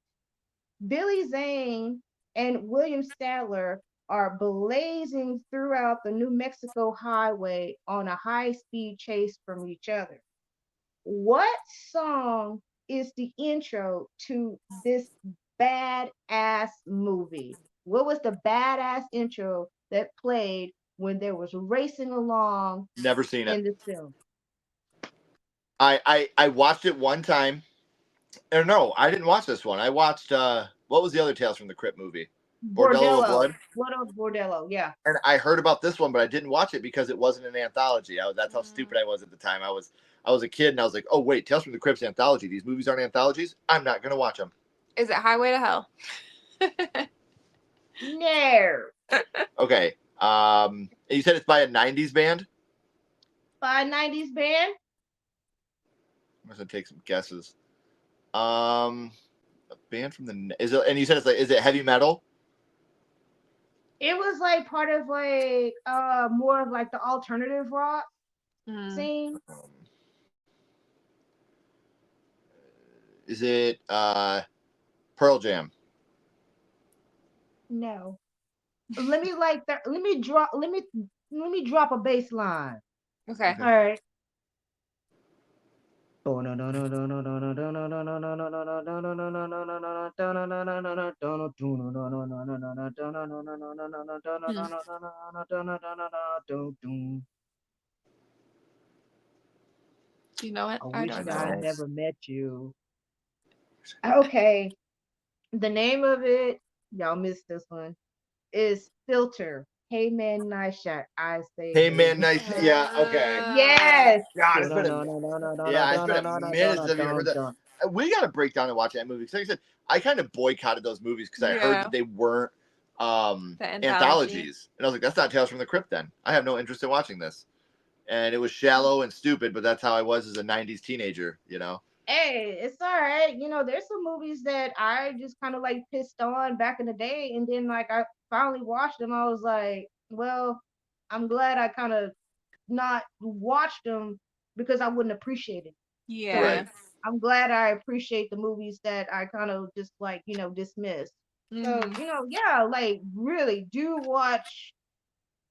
Billy Zane and William Sadler are blazing throughout the New Mexico highway on a high speed chase from each other. What song is the intro to this badass movie? What was the badass intro that played when there was racing along Never seen it. in the film? I watched it one time. Or no, I didn't watch this one. I watched what was the other Tales from the Crypt movie? Bordello of Bordello. Blood. What of Bordello? Yeah. And I heard about this one, but I didn't watch it because it wasn't an anthology. That's how Mm. stupid I was at the time. I was a kid and I was like, oh wait, Tales from the Crypt's anthology. These movies aren't anthologies. I'm not gonna watch them. Is it Highway to Hell? No. Okay. And you said it's by a '90s band. By 90s band? I'm gonna take some guesses. A band from the is it? And you said it's like, is it heavy metal? It was like part of like more of like the alternative rock Mm. scene. Um, is it Pearl Jam? No. Let me drop a bass line. Okay. All right. Hmm. Do you know it? I I wish don't that know I it. No. never met you. Okay. The name of it, y'all missed this one, is Filter. Hey man, nice shot. I say Hey hey. man, nice. Yeah. Okay. Yes. God, it's been a yeah, it's been a minute since I've heard that. We got to break down and watch that movie. Because like I said, I kind of boycotted those movies because I heard Yeah. that they weren't The anthology. anthologies, and I was like, that's not Tales from the Crypt. Then I have no interest in watching this. And it was shallow and stupid, but that's how I was as a '90s teenager. You know. Hey, it's all right. There's some movies that I just kind of like pissed on back in the day, and then like I finally watched them. I was like, well, I'm glad I kind of not watched them because I wouldn't appreciate it. Yeah. So Right. I'm glad I appreciate the movies that I kind of just like dismiss. So Hmm. yeah, like really do watch.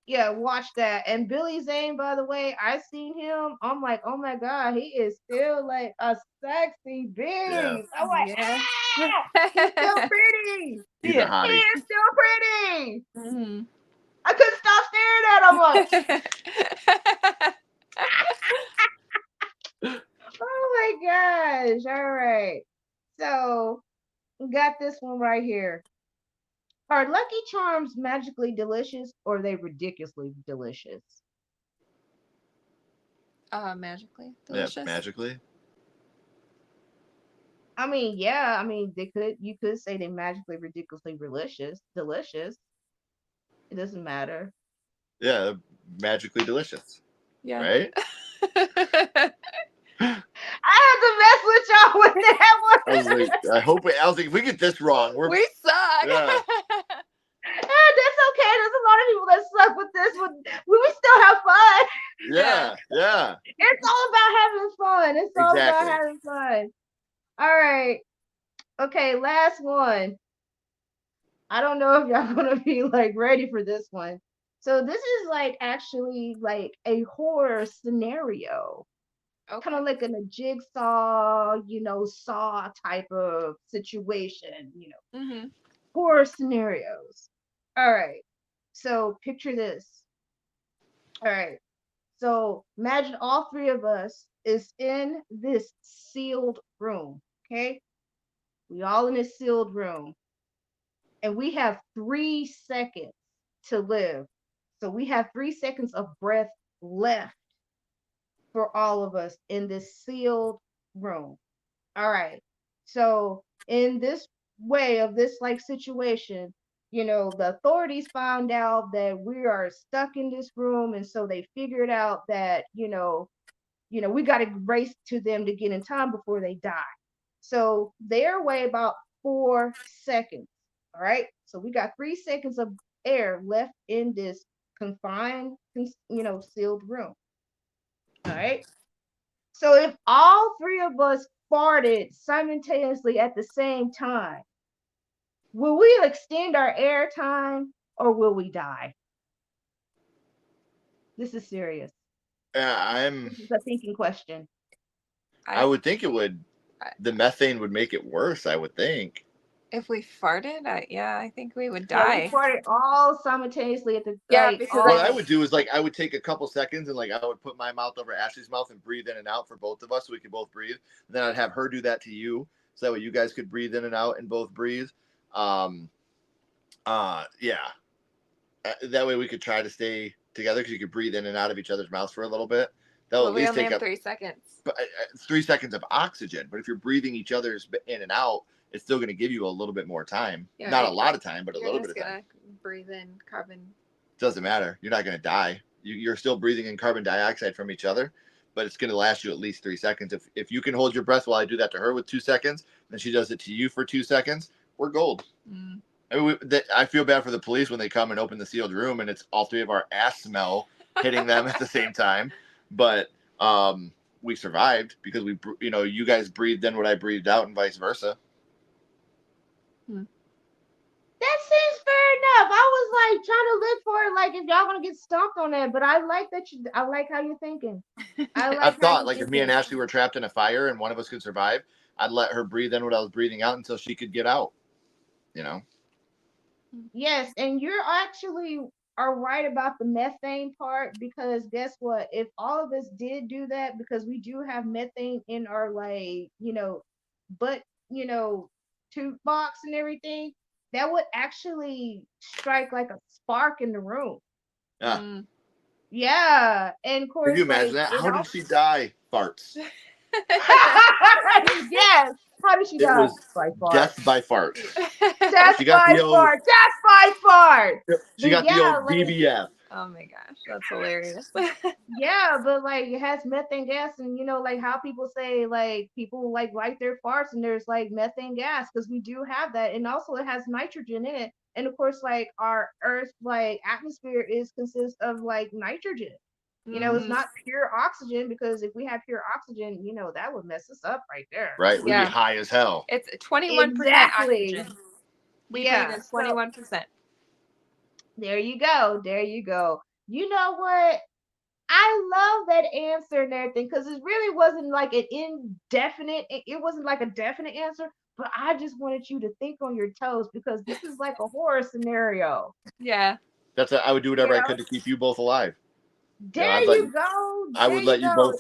Yeah, watch that. And Billy Zane, by the way, I seen him. I'm like, oh my god, he is still like a sexy Yeah. beast. I'm like, Yeah. He's still pretty. He's a Yeah. He hottie. is still pretty. Mhm. I couldn't stop staring at him. Oh my gosh. All right. So we got this one right here. Are Lucky Charms magically delicious or are they ridiculously delicious? Magically Yeah, delicious. magically. I mean, yeah, I mean you could say they magically ridiculously delicious. It doesn't matter. Yeah, magically delicious. Yeah. Right? I had to mess with y'all with that I was one. like, I was like, if we get this wrong, we're We suck. yeah. That's okay. There's a lot of people that suck with this one. We still have fun. Yeah. It's all about having fun. It's all about Exactly. having fun. All right. Okay, last one. I don't know if y'all gonna be like ready for this one. So this is like actually like a horror scenario. Kind Okay. of like in a jigsaw, saw type of situation, Mm-hmm. horror scenarios. All right. So picture this. All right. So imagine all three of us is in this sealed room. Okay. We all in a sealed room. And we have 3 seconds to live. So we have 3 seconds of breath left for all of us in this sealed room. All right. So in this way of this like situation, the authorities found out that we are stuck in this room, and so they figured out that we got to race to them to get in time before they die. So they're away about 4 seconds. All right. So we got 3 seconds of air left in this confined, sealed room. All right. So if all three of us farted simultaneously at the same time, will we extend our air time or will we die? This is serious. Yeah, This is a thinking question. I would think it would I- the methane would make it worse, I would think. If we farted, I think we would Yeah, we die. farted all simultaneously at the Yeah, because What all. I would do is like I would take a couple seconds and like I would put my mouth over Ashley's mouth and breathe in and out for both of us so we could both breathe. And then I'd have her do that to you so that way you guys could breathe in and out and both breathe. Yeah. That way we could try to stay together because you could breathe in and out of each other's mouths for a little bit. That'll but at we least only take have up 3 seconds. 3 seconds of oxygen. But if you're breathing each other's in and out, it's still going to give you a little bit more time. Yeah, Not a lot of time, but a You're little just bit of time. gonna breathe in carbon. Doesn't matter. You're not going to die. You're still breathing in carbon dioxide from each other, but it's going to last you at least 3 seconds. If you can hold your breath while I do that to her with 2 seconds, then she does it to you for 2 seconds, we're gold. Mm. I mean, I feel bad for the police when they come and open the sealed room and it's all three of our ass smell hitting them at the same time. But we survived because you guys breathed in what I breathed out and vice versa. That seems fair enough. I was like trying to look for it, like if y'all gonna get stumped on that, but I like that you. I like how you're thinking. I like I've how thought you're like if me and thinking. Ashley were trapped in a fire and one of us could survive, I'd let her breathe in what I was breathing out until she could get out. You know. Yes, and you're actually are right about the methane part because guess what? If all of us did do that, because we do have methane in our butt, tooth box and everything, that would actually strike like a spark in the room. Yeah. Mm. Yeah, and of Could course, you imagine like that? it How did also. she die? Farts. Yes. How did she It die? was By fart. death by fart. Death She got by the old. fart. Death by fart. She But got the yeah, old like BBF. Oh my gosh, that's hilarious. yeah, but like it has methane gas, and like how people say like people like light their farts, and there's like methane gas because we do have that, and also it has nitrogen in it, and of course like our Earth like atmosphere is consists of like nitrogen. It's not pure oxygen because if we had pure oxygen, that would mess us up right there. Right, we'd be Yeah. high as hell. It's 21% Exactly. oxygen. We breathe Yeah. in So 21%. there you go. There you go. You know what? I love that answer and everything because it really wasn't like an indefinite, it wasn't like a definite answer, but I just wanted you to think on your toes because this is like a horror scenario. Yeah. I would do You whatever I know, could to keep you both alive. there you go. I There would you let you go.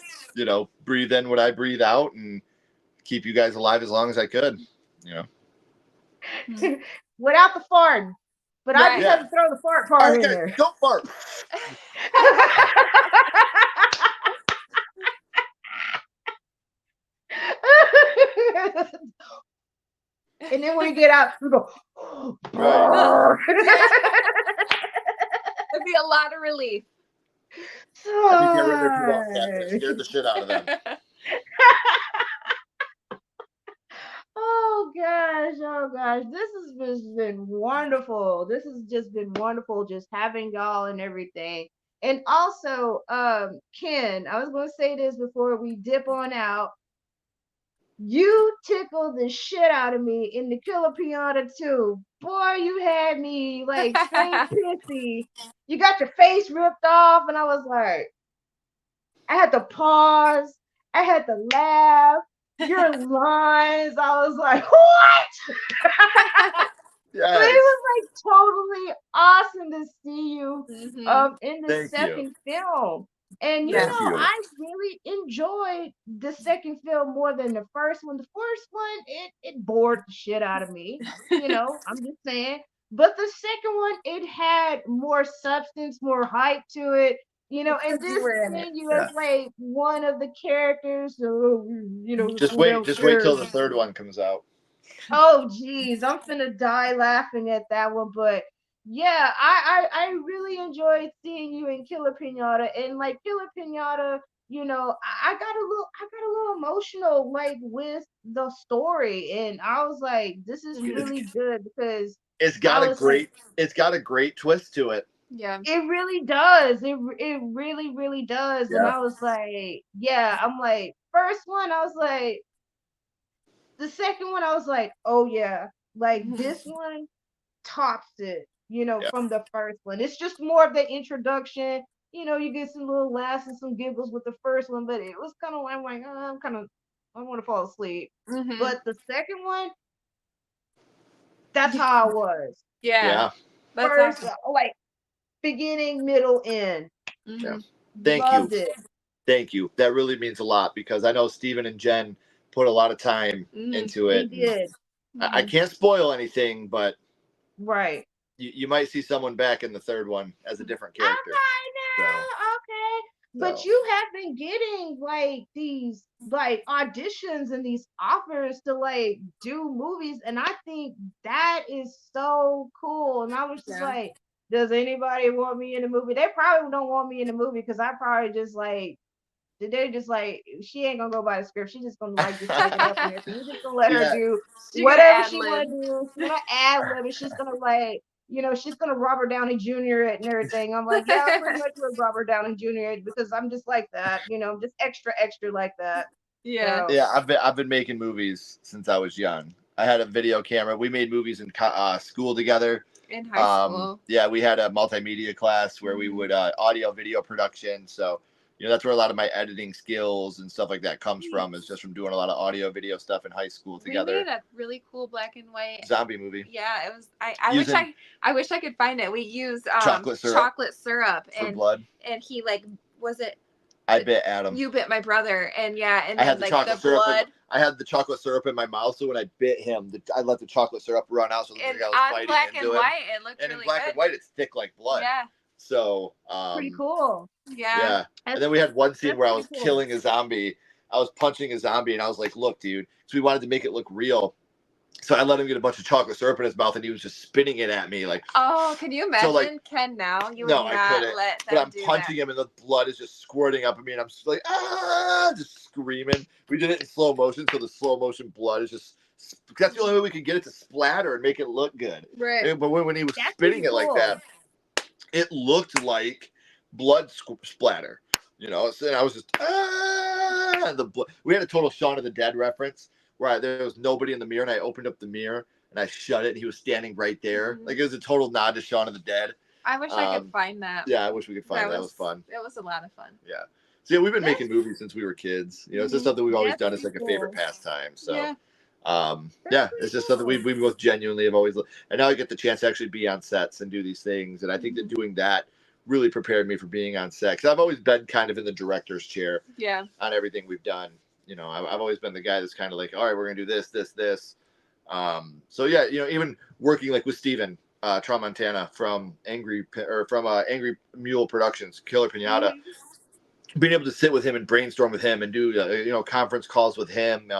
both, breathe in what I breathe out and keep you guys alive as long as I could. You know. Without the farting. But I just Right. had Yeah. to throw the fart part in Okay, there. don't fart. And then when we get out, we go. Right. Yeah. It'd be a lot of relief. I think they were in there too long, Catherine. It scared the shit out of them. Oh gosh, oh gosh. This has just been wonderful. This has just been wonderful just having y'all and everything. And also, Ken, I was gonna say this before we dip on out. You tickled the shit out of me in the Killer Piana too. Boy, you had me like straight pissy. You got your face ripped off, and I was like, I had to pause. I had to laugh. Your lines, I was like, what? Yes. But it was like totally awesome to see you in the Thank you. second film. And you Yeah. Thank know, you. I really enjoyed the second film more than the first one. The first one, it bored the shit out of me. You know, I'm just saying. But the second one, it had more substance, more hype to it. You know, and Because you this were in it. seeing you Yeah. as like one of the characters, you know, Just go wait till downstairs. the third one comes out. Oh geez, I'm finna die laughing at that one. But yeah, I really enjoyed seeing you in Killer Pinata. And like Killer Pinata, you know, I got a little emotional like with the story. And I was like, this is really good because It's I got a was like, great twist to it. Yeah. it really does. It really, really does. And Yeah. I was like, yeah, I'm like, first one, I was like, the second one, I was like, oh yeah, like this one tops it, you know, Yeah. from the first one. It's just more of the introduction. You know, you get some little laughs and some giggles with the first one, but it was kind of like, I want to fall asleep. But the second one, that's how I was. Yeah. Yeah. That's First, awesome. like beginning, middle, end. Yeah. Thank Loved you. it. Thank you. That really means a lot because I know Steven and Jen put a lot of time into They it. And did. I can't spoil anything, but Right. you might see someone back in the third one as a different character. Okay, now, okay. But So. you have been getting like these like auditions and these offers to like do movies, and I think that is so cool. And I was just like, does anybody want me in a movie? They probably don't want me in a movie because I probably just like they're just like she ain't gonna go by the script. She's just gonna like just make it up in there. So you're just gonna let her Yeah. do She gonna whatever she ad-lib. wanna do. She's gonna ad lib and she's gonna like, you know, she's gonna Robert Downey Jr. it and everything. I'm like, yeah, I pretty much with Robert Downey Jr. because I'm just like that, you know, just extra, extra like that. Yeah. So, Yeah, I've been making movies since I was young. I had a video camera. We made movies in school together. In high school. Yeah, we had a multimedia class where we would audio video production. So, that's where a lot of my editing skills and stuff like that comes from. Is just from doing a lot of audio video stuff in high school together. We made a really cool black and white zombie movie. Yeah, it was. I wish I could find it. We used chocolate syrup and for blood. And he like was it. I bit Adam. You bit my brother, and yeah, and I then had the like chocolate the syrup. blood. I had the chocolate syrup in my mouth, so when I bit him, I let the chocolate syrup run out, so And like I was on fighting black into and him. white, it looked And really in black good. and white, it's thick like blood. Yeah. So pretty cool. Yeah. And then we had one scene where I was cool. killing a zombie. I was punching a zombie, and I was like, "Look, dude." So we wanted to make it look real. So I let him get a bunch of chocolate syrup in his mouth, and he was just spitting it at me like. Oh, can you imagine Ken now? You would not I couldn't. let them but I'm do punching that. him, and the blood is just squirting up at me, and I'm just like, just screaming. We did it in slow motion, so the slow motion blood is just. That's the only way we could get it to splatter and make it look good. Right. But when he was spitting it like that, it looked like blood splatter. And I was just the blood. We had a total Shaun of the Dead reference where there was nobody in the mirror, and I opened up the mirror and I shut it, and he was standing right there. Like it was a total nod to Shaun of the Dead. I wish I could find that. Yeah, I wish we could find that. That was fun. It was a lot of fun. Yeah. So yeah, we've been making movies since we were kids. It's just something we've always done as like a favorite pastime. So That's Yeah, it's pretty just something cool. we both genuinely have always, and now I get the chance to actually be on sets and do these things, and I think that Mhm. doing that really prepared me for being on set because I've always been kind of in the director's chair Yeah. on everything we've done. I've always been the guy that's kind of like, all right, we're gonna do this, this, this. So yeah, even working like with Steven Tramontana from Angry Mule Productions, Killer Pinata, Mhm. being able to sit with him and brainstorm with him and do conference calls with him.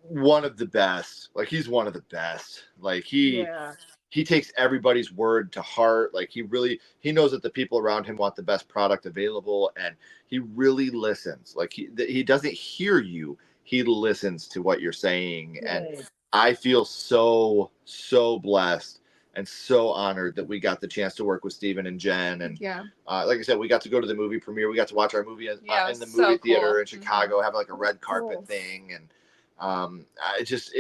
One of the best. Like he's one of the best. Like Yeah. he takes everybody's word to heart. Like he knows that the people around him want the best product available, and he really listens. Like he doesn't hear you. He listens to what you're saying, and Good. I feel so blessed and so honored that we got the chance to work with Steven and Jen. And Yeah. like I said, we got to go to the movie premiere. We got to watch our movie Yeah. It in was the movie so theater cool. in Hmm. Chicago, have like a That's red carpet cool. thing, and I just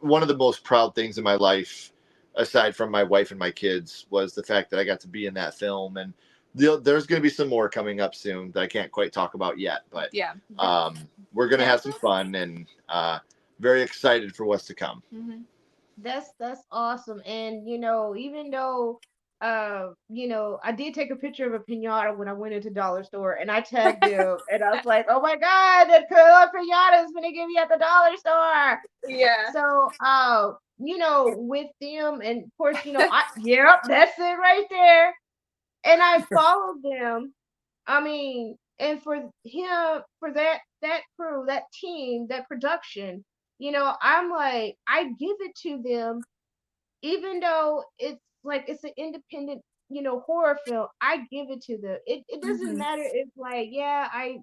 one of the most proud things in my life, aside from my wife and my kids, was the fact that I got to be in that film. And there's going to be some more coming up soon that I can't quite talk about yet, but Yeah. um, we're going to have some fun and very excited for what's to come. Hmm. That's awesome. And even though I did take a picture of a pinata when I went into dollar store and I tagged them and I was like, oh my God, that killer pinata is gonna give you at the dollar store. Yeah. So with them and of course, yep, that's it right there. And I followed them. I mean, and for him, for that crew, that team, that production, I'm like, I give it to them, even though it's like it's an independent, horror film. I give it to them. It doesn't Hmm. matter if like, yeah, I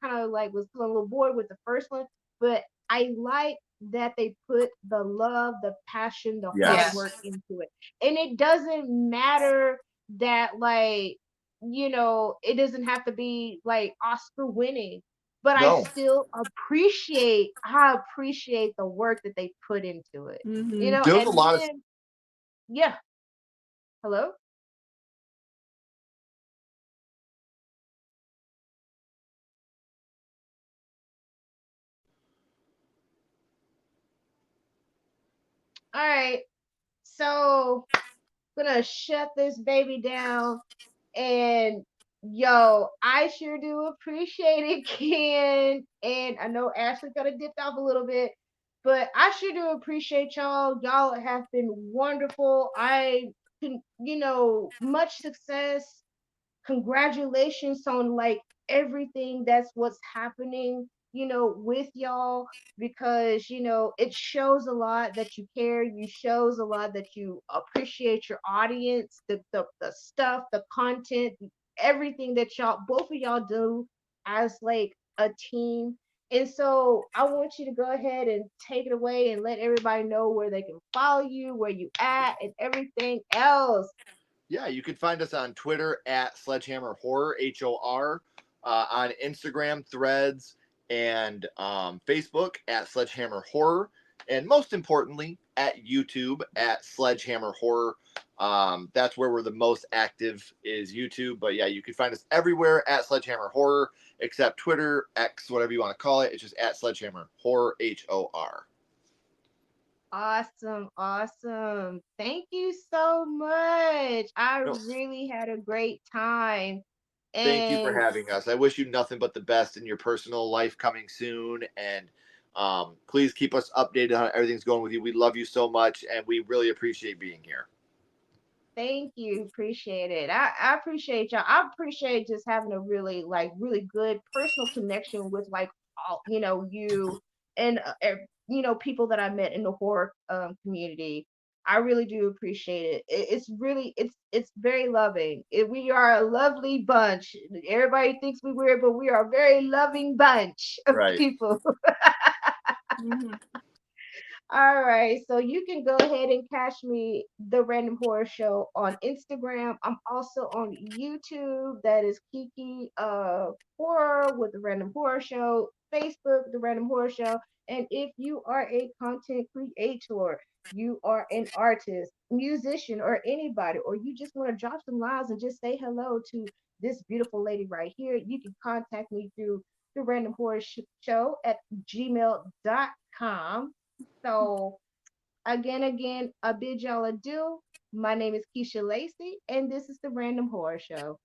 kind of like was a little bored with the first one, but I like that they put the love, the passion, the hard Yeah. Yes. work into it. And it doesn't matter that like, it doesn't have to be like Oscar winning, but No. I appreciate the work that they put into it. Hmm. There was a And lot of then yeah, hello. All right, so gonna shut this baby down. And yo, I sure do appreciate it, Ken. And I know Ashley kind of dipped off a little bit, but I sure do appreciate y'all. Y'all have been wonderful. I can, much success, congratulations on like everything that's what's happening, with y'all, because it shows a lot that you care, you shows a lot that you appreciate your audience, the stuff, the content, everything that y'all, both of y'all do as like a team. And so I want you to go ahead and take it away and let everybody know where they can follow you, where you at, and everything else. Yeah, you can find us on Twitter at Sledgehammer Horror, HOR, on Instagram, Threads, and Facebook at Sledgehammer Horror, and most importantly, at YouTube at Sledgehammer Horror. That's where we're the most active is YouTube. But yeah, you can find us everywhere at Sledgehammer Horror, except Twitter, X, whatever you want to call it. It's just at Sledgehammer Horror, HOR. Awesome, awesome. Thank you so much. I No, really had a great time. thank you for And having us. I wish you nothing but the best in your personal life coming soon. And please keep us updated on how everything's going with you. We love you so much, and we really appreciate being here. thank you. Appreciate it. I appreciate y'all. I appreciate just having a really like really good personal connection with like all you and people that I met in the horror community. I really do appreciate it. It's really it's very loving. We are a lovely bunch. Everybody thinks we weird, but we are a very loving bunch of Right. people. Hmm. All right, so you can go ahead and catch me, The Random Horror Show, on Instagram. I'm also on YouTube. That is Kiki Horror with The Random Horror Show. Facebook, The Random Horror Show. And if you are a content creator, you are an artist, musician, or anybody, or you just want to drop some lines and just say hello to this beautiful lady right here, you can contact me through The Random Horror Show at gmail.com. So again, I bid y'all adieu. My name is Keisha Lacey, and this is the Random Horror Show.